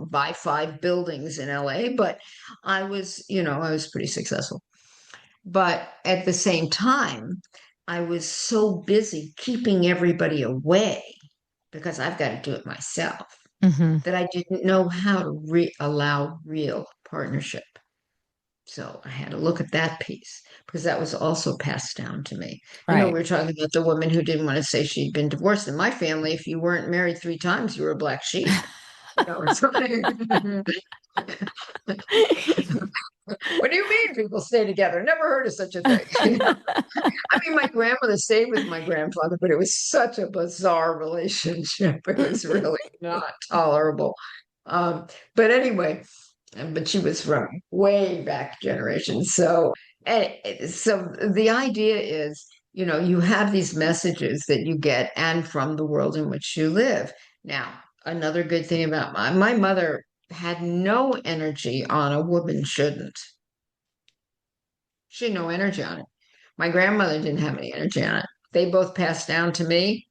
buy 5 buildings in LA, but I was pretty successful. But at the same time, I was so busy keeping everybody away, because I've got to do it myself, Hmm. that I didn't know how to allow real partnership. So I had to look at that piece, because that was also passed down to me. We Right. were talking about the woman who didn't want to say she'd been divorced. In my family, if you weren't married 3 times, you were a black sheep. It's what do you mean people stay together? Never heard of such a thing. I mean, my grandmother stayed with my grandfather, but it was such a bizarre relationship. It was really not tolerable. Um, but anyway, but she was from way back generation. So the idea is, you have these messages that you get, and from the world in which you live. Now, another good thing about my mother had no energy on a woman shouldn't. She had no energy on it. My grandmother didn't have any energy on it. They both passed down to me,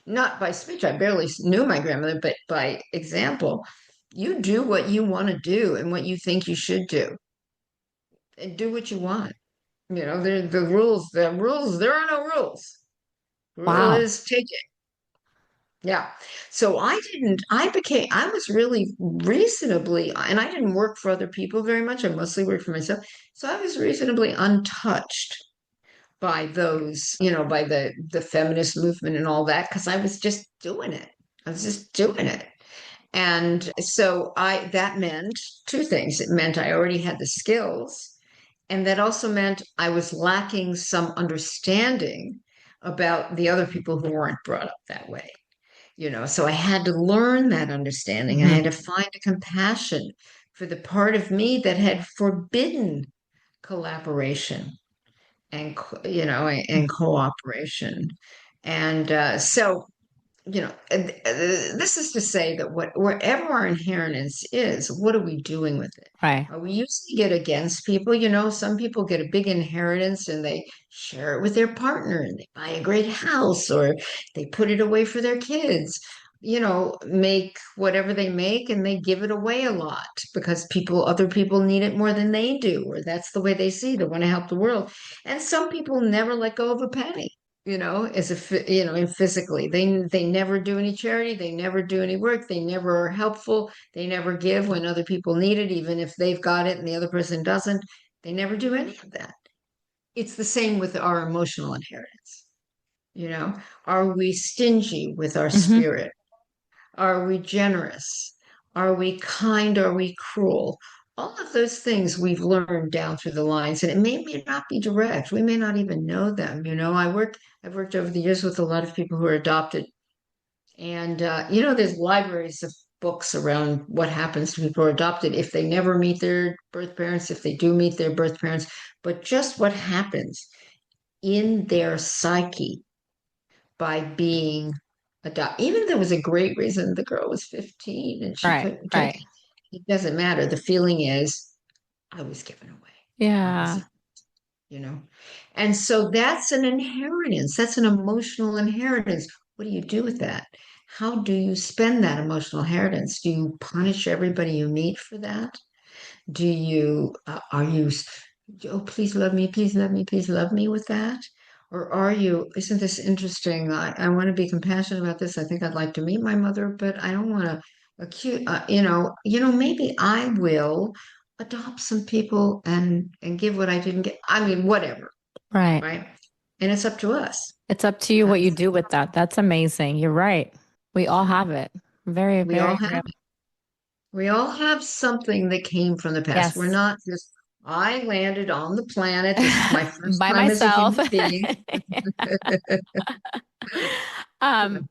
not by speech. I barely knew my grandmother, but by example. You do what you want to do and what you think you should do, and do what you want. The rules, there are no rules. Rule Wow. is take it. Yeah. So I was really reasonably, and I didn't work for other people very much. I mostly worked for myself. So I was reasonably untouched by by the feminist movement and all that, because I was just doing it. I was just doing it. And so that meant two things. It meant I already had the skills, and that also meant I was lacking some understanding about the other people who weren't brought up that way. So I had to learn that understanding. I had Hmm. to find a compassion for the part of me that had forbidden collaboration and cooperation. And this is to say that wherever our inheritance is, what are we doing with it? Right. We using it against people. Some people get a big inheritance and they share it with their partner and they buy a great house or they put it away for their kids. Make whatever they make and they give it away a lot because other people need it more than they do, or that's the way they see it. They want to help the world. And some people never let go of a penny, and physically they never do any charity, they never do any work, they never are helpful, they never give when other people need it, even if they've got it and the other person doesn't. They never do any of that. It's the same with our emotional inheritance. Are we stingy with our Hmm. spirit? Are we generous? Are we kind? Are we cruel? All of those things we've learned down through the lines, and it may not be direct. We may not even know them. I've worked over the years with a lot of people who are adopted, and there's libraries of books around what happens to people who are adopted if they never meet their birth parents, if they do meet their birth parents, but just what happens in their psyche by being adopted. Even there was a great reason the girl was 15 and she Right. couldn't take Right. it. It doesn't matter. The feeling is, I was given away. I Yeah. wasn't, you know. And so that's an inheritance. That's an emotional inheritance. What do you do with that? How do you spend that emotional inheritance? Do you punish everybody you meet for that? Are you, oh, please love me, please love me, please love me with that? Or are you, isn't this interesting? I want to be compassionate about this. I think I'd like to meet my mother, but I don't want to maybe I will adopt some people and give what I didn't get. I mean, whatever, Right. right? And it's up to us. It's up to you what you That's, do with that. That's amazing. You're right. We all yeah, have it. Very, we all very have real. We all have something that came from the past. We're Yes. not just, I landed on the planet. This is my first By time as a myself. human being. Um,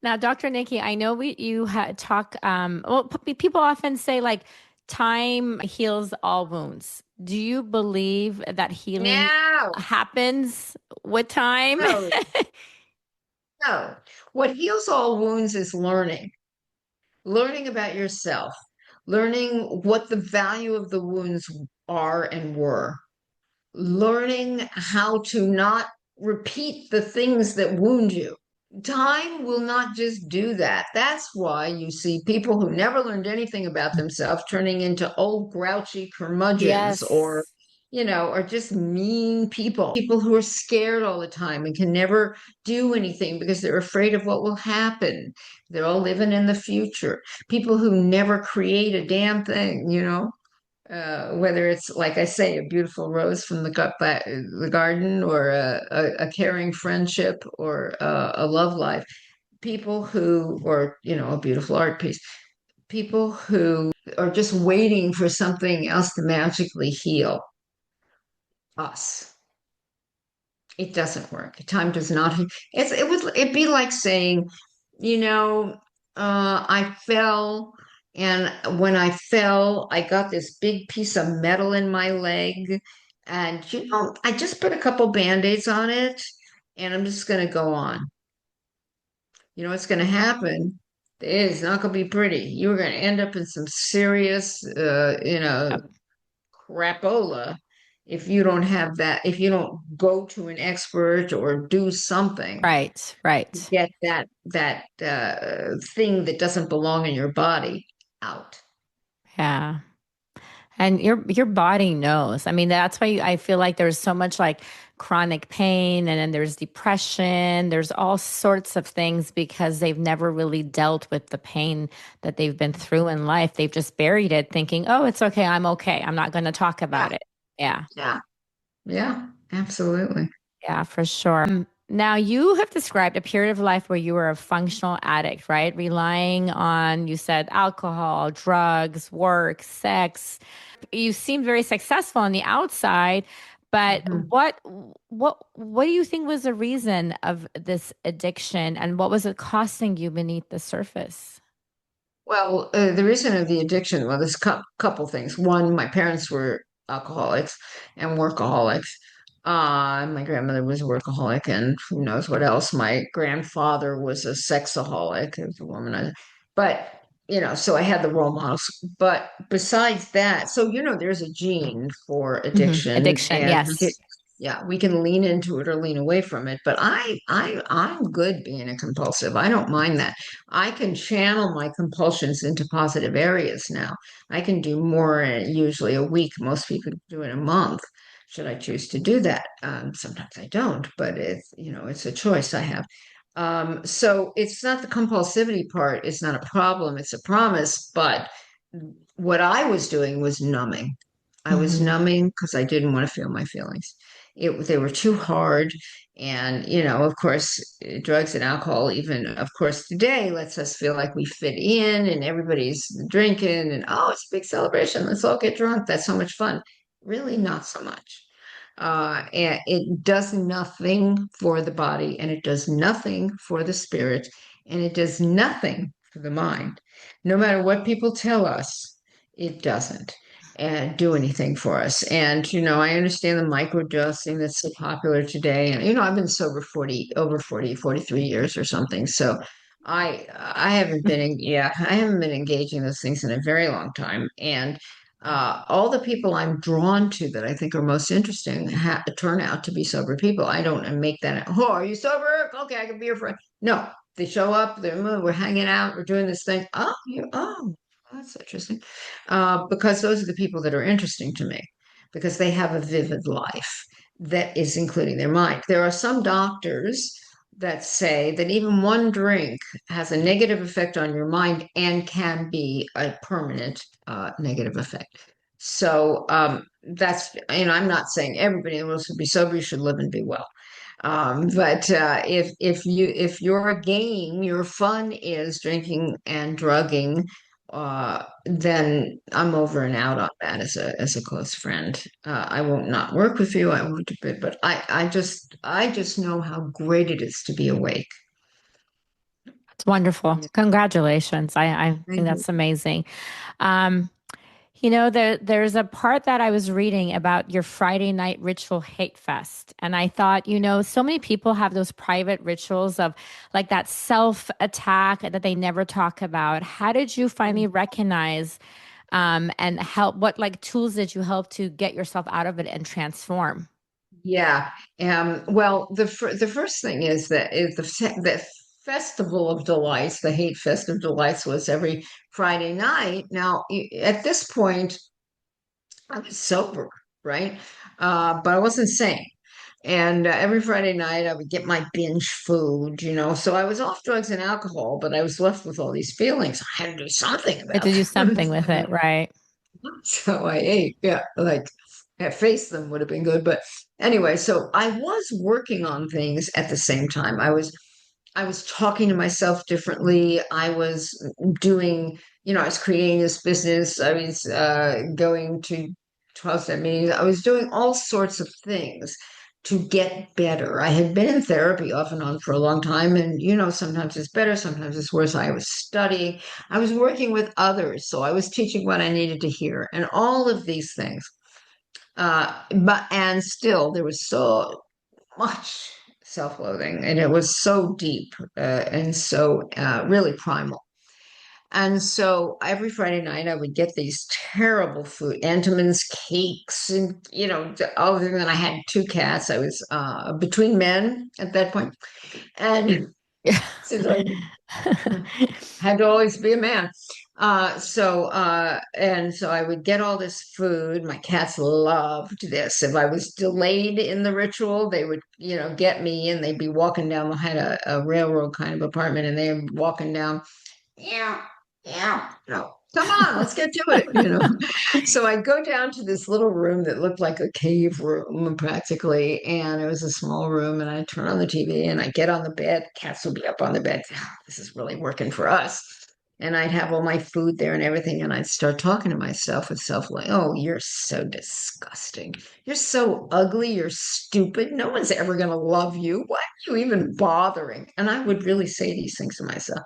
Now, Dr. Nikki, I know you had talk well, people often say like time heals all wounds. Do you believe that healing No, happens with time? no, no. What heals all wounds is learning about yourself, learning what the value of the wounds are and were, learning how to not repeat the things that wound you. Time will not just do that. That's why you see people who never learned anything about themselves turning into old grouchy curmudgeons, or Yes. or just mean people who are scared all the time and can never do anything because they're afraid of what will happen. They're all living in the future. People who never create a damn thing, whether it's, like I say, a beautiful rose from the garden, or a caring friendship, or a love life. Or a beautiful art piece. People who are just waiting for something else to magically heal us. It doesn't work. Time does not. It'd be like saying, you know, I fell, and when I fell, I got this big piece of metal in my leg, and I just put a couple band-aids on it, and I'm just gonna go on. What's gonna happen? It's not gonna be pretty. You're gonna end up in some serious, crapola, if you don't have that, if you don't go to an expert or do something Right, to right. get that thing that doesn't belong in your body out. Yeah. And your body knows. I mean, that's why I feel like there's so much like chronic pain and then there's depression. There's all sorts of things because they've never really dealt with the pain that they've been through in life. They've just buried it thinking, "Oh, it's okay. I'm okay. I'm not going to talk Yeah, about it." Yeah. yeah, yeah, absolutely. Yeah, for sure. Now, you have described a period of life where you were a functional addict, right? Relying on, you said, alcohol, drugs, work, sex. You seemed very successful on the outside, but Mhm. what do you think was the reason of this addiction, and what was it costing you beneath the surface? Well, the reason of the addiction, well, there's a couple things. One, my parents were alcoholics and workaholics. My grandmother was a workaholic, and who knows what else. My grandfather was a sexaholic, as a woman. But, so I had the role models. But besides that, so, there's a gene for addiction, Addiction, and yes. yeah, we can lean into it or lean away from it. But I'm good being a compulsive. I don't mind that. I can channel my compulsions into positive areas now. I can do more usually a week. Most people do it a month. Should I choose to do that? Sometimes I don't, but it's a choice I have. So it's not the compulsivity part. It's not a problem. It's a promise. But what I was doing was numbing. I was Hmm. numbing because I didn't want to feel my feelings. They were too hard. And, of course, drugs and alcohol, even, of course, today lets us feel like we fit in and everybody's drinking and, oh, it's a big celebration. Let's all get drunk. That's so much fun. Really, not so much. And it does nothing for the body and it does nothing for the spirit and it does nothing for the mind. No matter what people tell us, it doesn't do anything for us. And, I understand the microdosing that's so popular today. And, I've been sober 43 years or something. So I haven't yeah, I haven't been engaging those things in a very long time. And all the people I'm drawn to that I think are most interesting turn out to be sober people. I don't make that, oh, are you sober? Okay, I can be your friend. No, they show up, we're hanging out, we're doing this thing. Oh, that's interesting. Because those are the people that are interesting to me, because they have a vivid life that is including their mind. There are some doctors that say that even one drink has a negative effect on your mind and can be a permanent negative effect. So that's, I'm not saying everybody in the world should be sober, you should live and be well. But if your game, your fun is drinking and drugging, then I'm over and out on that as a close friend. I won't not work with you. I won't do it, but I just know how great it is to be awake. It's wonderful. Yeah. Congratulations. I think Thank you. that's amazing. Um, there's a part that I was reading about your Friday night ritual hate fest. And I thought, so many people have those private rituals of like that self attack that they never talk about. How did you finally recognize and help? What like tools did you help to get yourself out of it and transform? Yeah. Well, the first thing is that the Festival of Delights, the Hate Fest of Delights, was every Friday night. Now, at this point, I was sober, right? But I wasn't sane. And every Friday night, I would get my binge food, So I was off drugs and alcohol, but I was left with all these feelings. I had to do something Had to about do them. something with it, right? So I ate, yeah, like face them would have been good. But anyway, so I was working on things at the same time. I was talking to myself differently. I was doing, I was creating this business. I was going to 12-step meetings. I was doing all sorts of things to get better. I had been in therapy off and on for a long time, and sometimes it's better, sometimes it's worse. I was studying, I was working with others, so I was teaching what I needed to hear, and all of these things. And still, there was so much self-loathing, and it was so deep and so really primal. And so every Friday night, I would get these terrible food, Entenmann's cakes, and other than I had two cats, I was between men at that point, and Yeah. since I had to always be a man. And so I would get all this food. My cats loved this. If I was delayed in the ritual, they would, get me and they'd be walking down. I had a railroad kind of apartment and they were walking down. Yeah, yeah, no. Come on, let's get to it. So I'd go down to this little room that looked like a cave room practically, and it was a small room, and I'd turn on the TV and I'd get on the bed. Cats would be up on the bed. "Ah, this is really working for us. And I'd have all my food there and everything, and I'd start talking to myself with self like, oh, you're so disgusting. You're so ugly. You're stupid. No one's ever going to love you. Why are you even bothering? And I would really say these things to myself.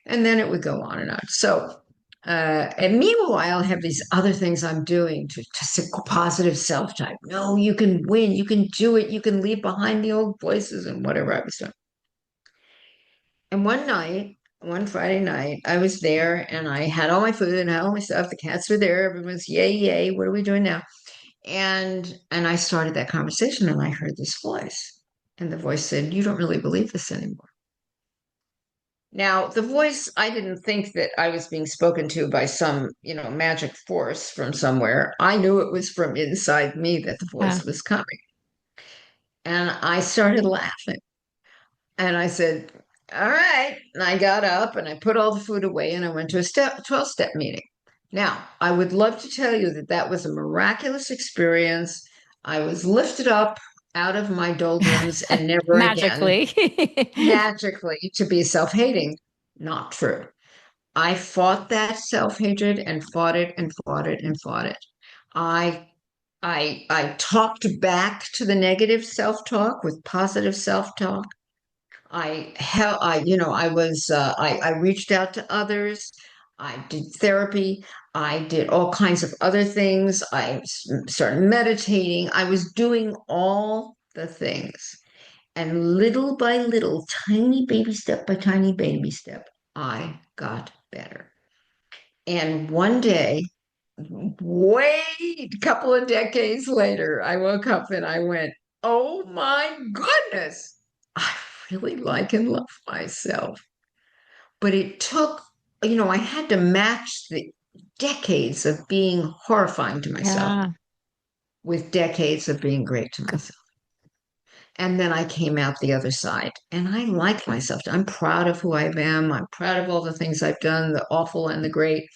And then it would go on and on. So, and meanwhile, I have these other things I'm doing to positive self-type. No, you can win. You can do it. You can leave behind the old voices and whatever I was doing. And one Friday night, I was there and I had all my food and I had all my stuff. The cats were there. Everyone's yay, yay. What are we doing now? And I started that conversation and I heard this voice. And the voice said, you don't really believe this anymore. Now, the voice, I didn't think that I was being spoken to by some, magic force from somewhere. I knew it was from inside me that the Yeah. voice was coming. And I started laughing. And I said, all right. And I got up and I put all the food away and I went to a 12-step meeting. Now, I would love to tell you that that was a miraculous experience. I was lifted up out of my doldrums and never again Magically. magically to be self-hating. Not true. I fought that self-hatred and fought it and fought it and fought it. I I talked back to the negative self-talk with positive self-talk. I was I reached out to others. I did therapy. I did all kinds of other things. Started meditating. I was doing all the things. And little by little, tiny baby step by tiny baby step, I got better. And one day, way a couple of decades later, I woke up and I went, oh my goodness, I really like and love myself. But it took, I had to match the decades of being horrifying to myself Yeah. with decades of being great to Go- myself. And then I came out the other side and I like myself. I'm proud of who I am. I'm proud of all the things I've done, the awful and the great.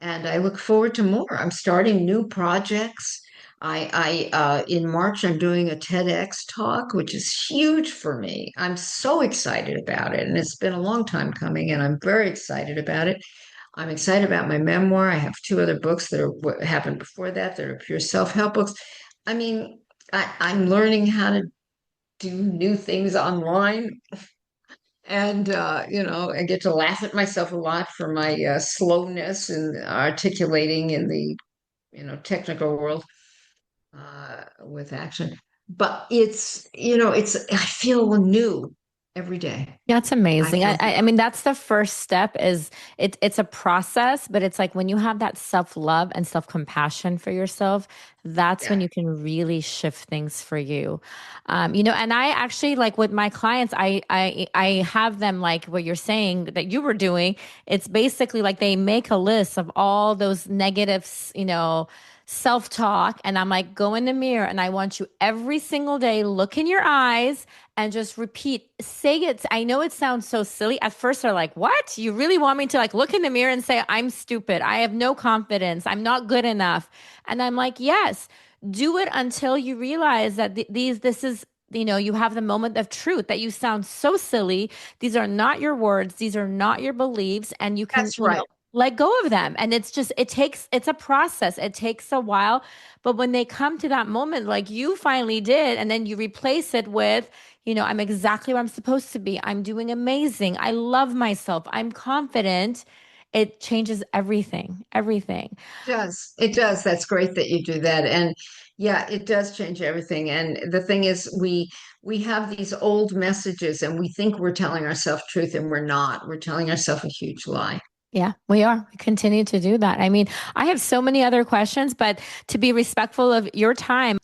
And I look forward to more. I'm starting new projects. In March, I'm doing a TEDx talk, which is huge for me. I'm so excited about it. And it's been a long time coming, and I'm very excited about it. I'm excited about my memoir. I have two other books that are what happened before that are pure self-help books. I mean, I'm learning how to do new things online. And, I get to laugh at myself a lot for my slowness and articulating in the, technical world with action. But I feel new every day. Yeah, it's I amazing. feel, I mean, that's the first step is it's a process, but it's like when you have that self-love and self-compassion for yourself, that's when yeah, you can really shift things for you. And I actually like with my clients, I have them like what you're saying that you were doing. It's basically like they make a list of all those negatives, self-talk, and I'm like, go in the mirror and I want you every single day, look in your eyes and just repeat, say it. I know it sounds so silly. At first, they're like, what? You really want me to like look in the mirror and say, I'm stupid. I have no confidence. I'm not good enough. And I'm like, yes, do it until you realize that this is, you have the moment of truth that you sound so silly. These are not your words. These are not your beliefs. And you can, that's right. let go of them. And it's a process. It takes a while. But when they come to that moment, like you finally did, and then you replace it with, I'm exactly where I'm supposed to be. I'm doing amazing. I love myself. I'm confident. It changes everything, everything. It does. It does. That's great that you do that. And yeah, it does change everything. And the thing is, we have these old messages and we think we're telling ourselves truth and we're not. We're telling ourselves a huge lie. Yeah, we are. We continue to do that. I mean, I have so many other questions, but to be respectful of your time,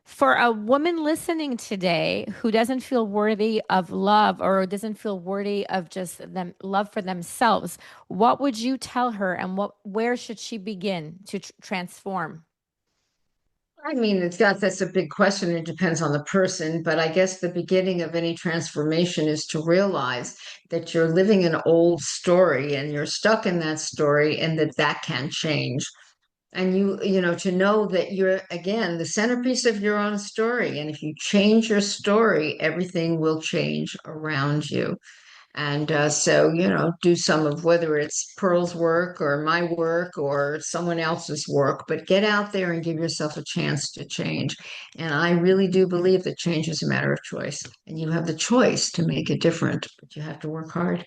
for a woman listening today who doesn't feel worthy of love or doesn't feel worthy of just them love for themselves, what would you tell her and where should she begin to transform? I mean, that's a big question. It depends on the person, but I guess the beginning of any transformation is to realize that you're living an old story and you're stuck in that story and that can change. And to know that you're, again, the centerpiece of your own story. And if you change your story, everything will change around you. And so, do some of whether it's Pearl's work or my work or someone else's work, but get out there and give yourself a chance to change. And I really do believe that change is a matter of choice. And you have the choice to make it different, but you have to work hard.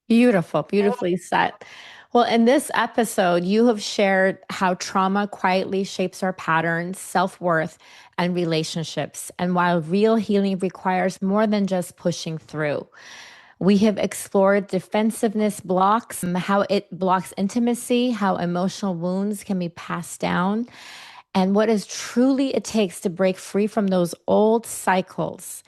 Beautiful, beautifully said. Well, in this episode, you have shared how trauma quietly shapes our patterns, self worth, and relationships. And while real healing requires more than just pushing through, we have explored defensiveness blocks, how it blocks intimacy, how emotional wounds can be passed down, and what is truly it takes to break free from those old cycles.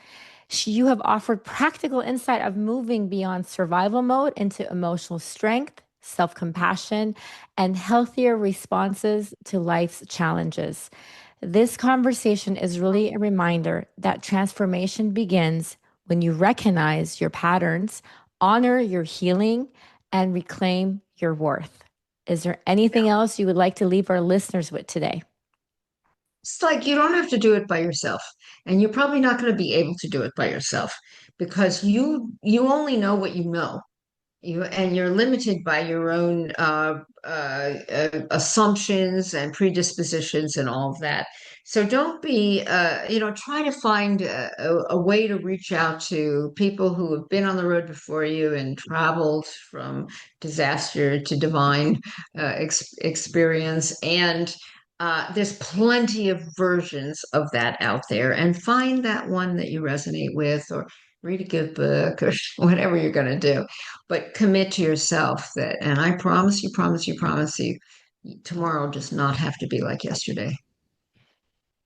You have offered practical insight of moving beyond survival mode into emotional strength, self compassion, and healthier responses to life's challenges. This conversation is really a reminder that transformation begins when you recognize your patterns, honor your healing, and reclaim your worth. Is there anything else you would like to leave our listeners with today? It's like you don't have to do it by yourself, and you're probably not going to be able to do it by yourself because you only know what you know. You're limited by your own assumptions and predispositions and all of that. So don't be, try to find a way to reach out to people who have been on the road before you and traveled from disaster to divine experience. And there's plenty of versions of that out there, and find that one that you resonate with, or read a good book, or whatever you're going to do. But commit to yourself that, and I promise you, tomorrow does not have to be like yesterday.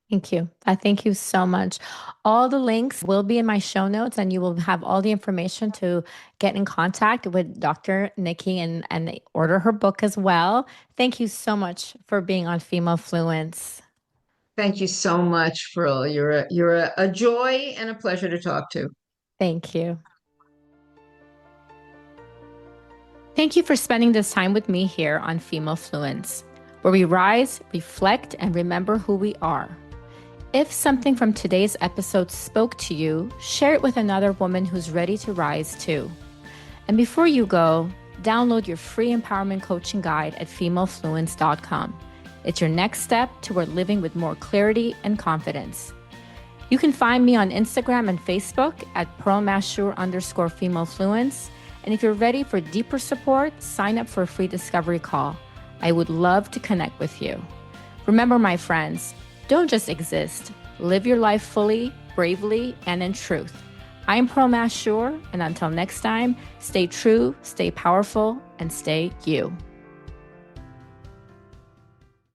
Thank you. I thank you so much. All the links will be in my show notes, and you will have all the information to get in contact with Dr. Nicki and order her book as well. Thank you so much for being on Female Fluence. Thank you so much, Pearl. You're a joy and a pleasure to talk to. Thank you. Thank you for spending this time with me here on Female Fluence, where we rise, reflect, and remember who we are. If something from today's episode spoke to you, share it with another woman who's ready to rise too. And before you go, download your free empowerment coaching guide at femalefluence.com. It's your next step toward living with more clarity and confidence. You can find me on Instagram and Facebook at pearlmashour_femalefluence. And if you're ready for deeper support, sign up for a free discovery call. I would love to connect with you. Remember, my friends, don't just exist. Live your life fully, bravely, and in truth. I'm Pearl Mashour, and until next time, stay true, stay powerful, and stay you.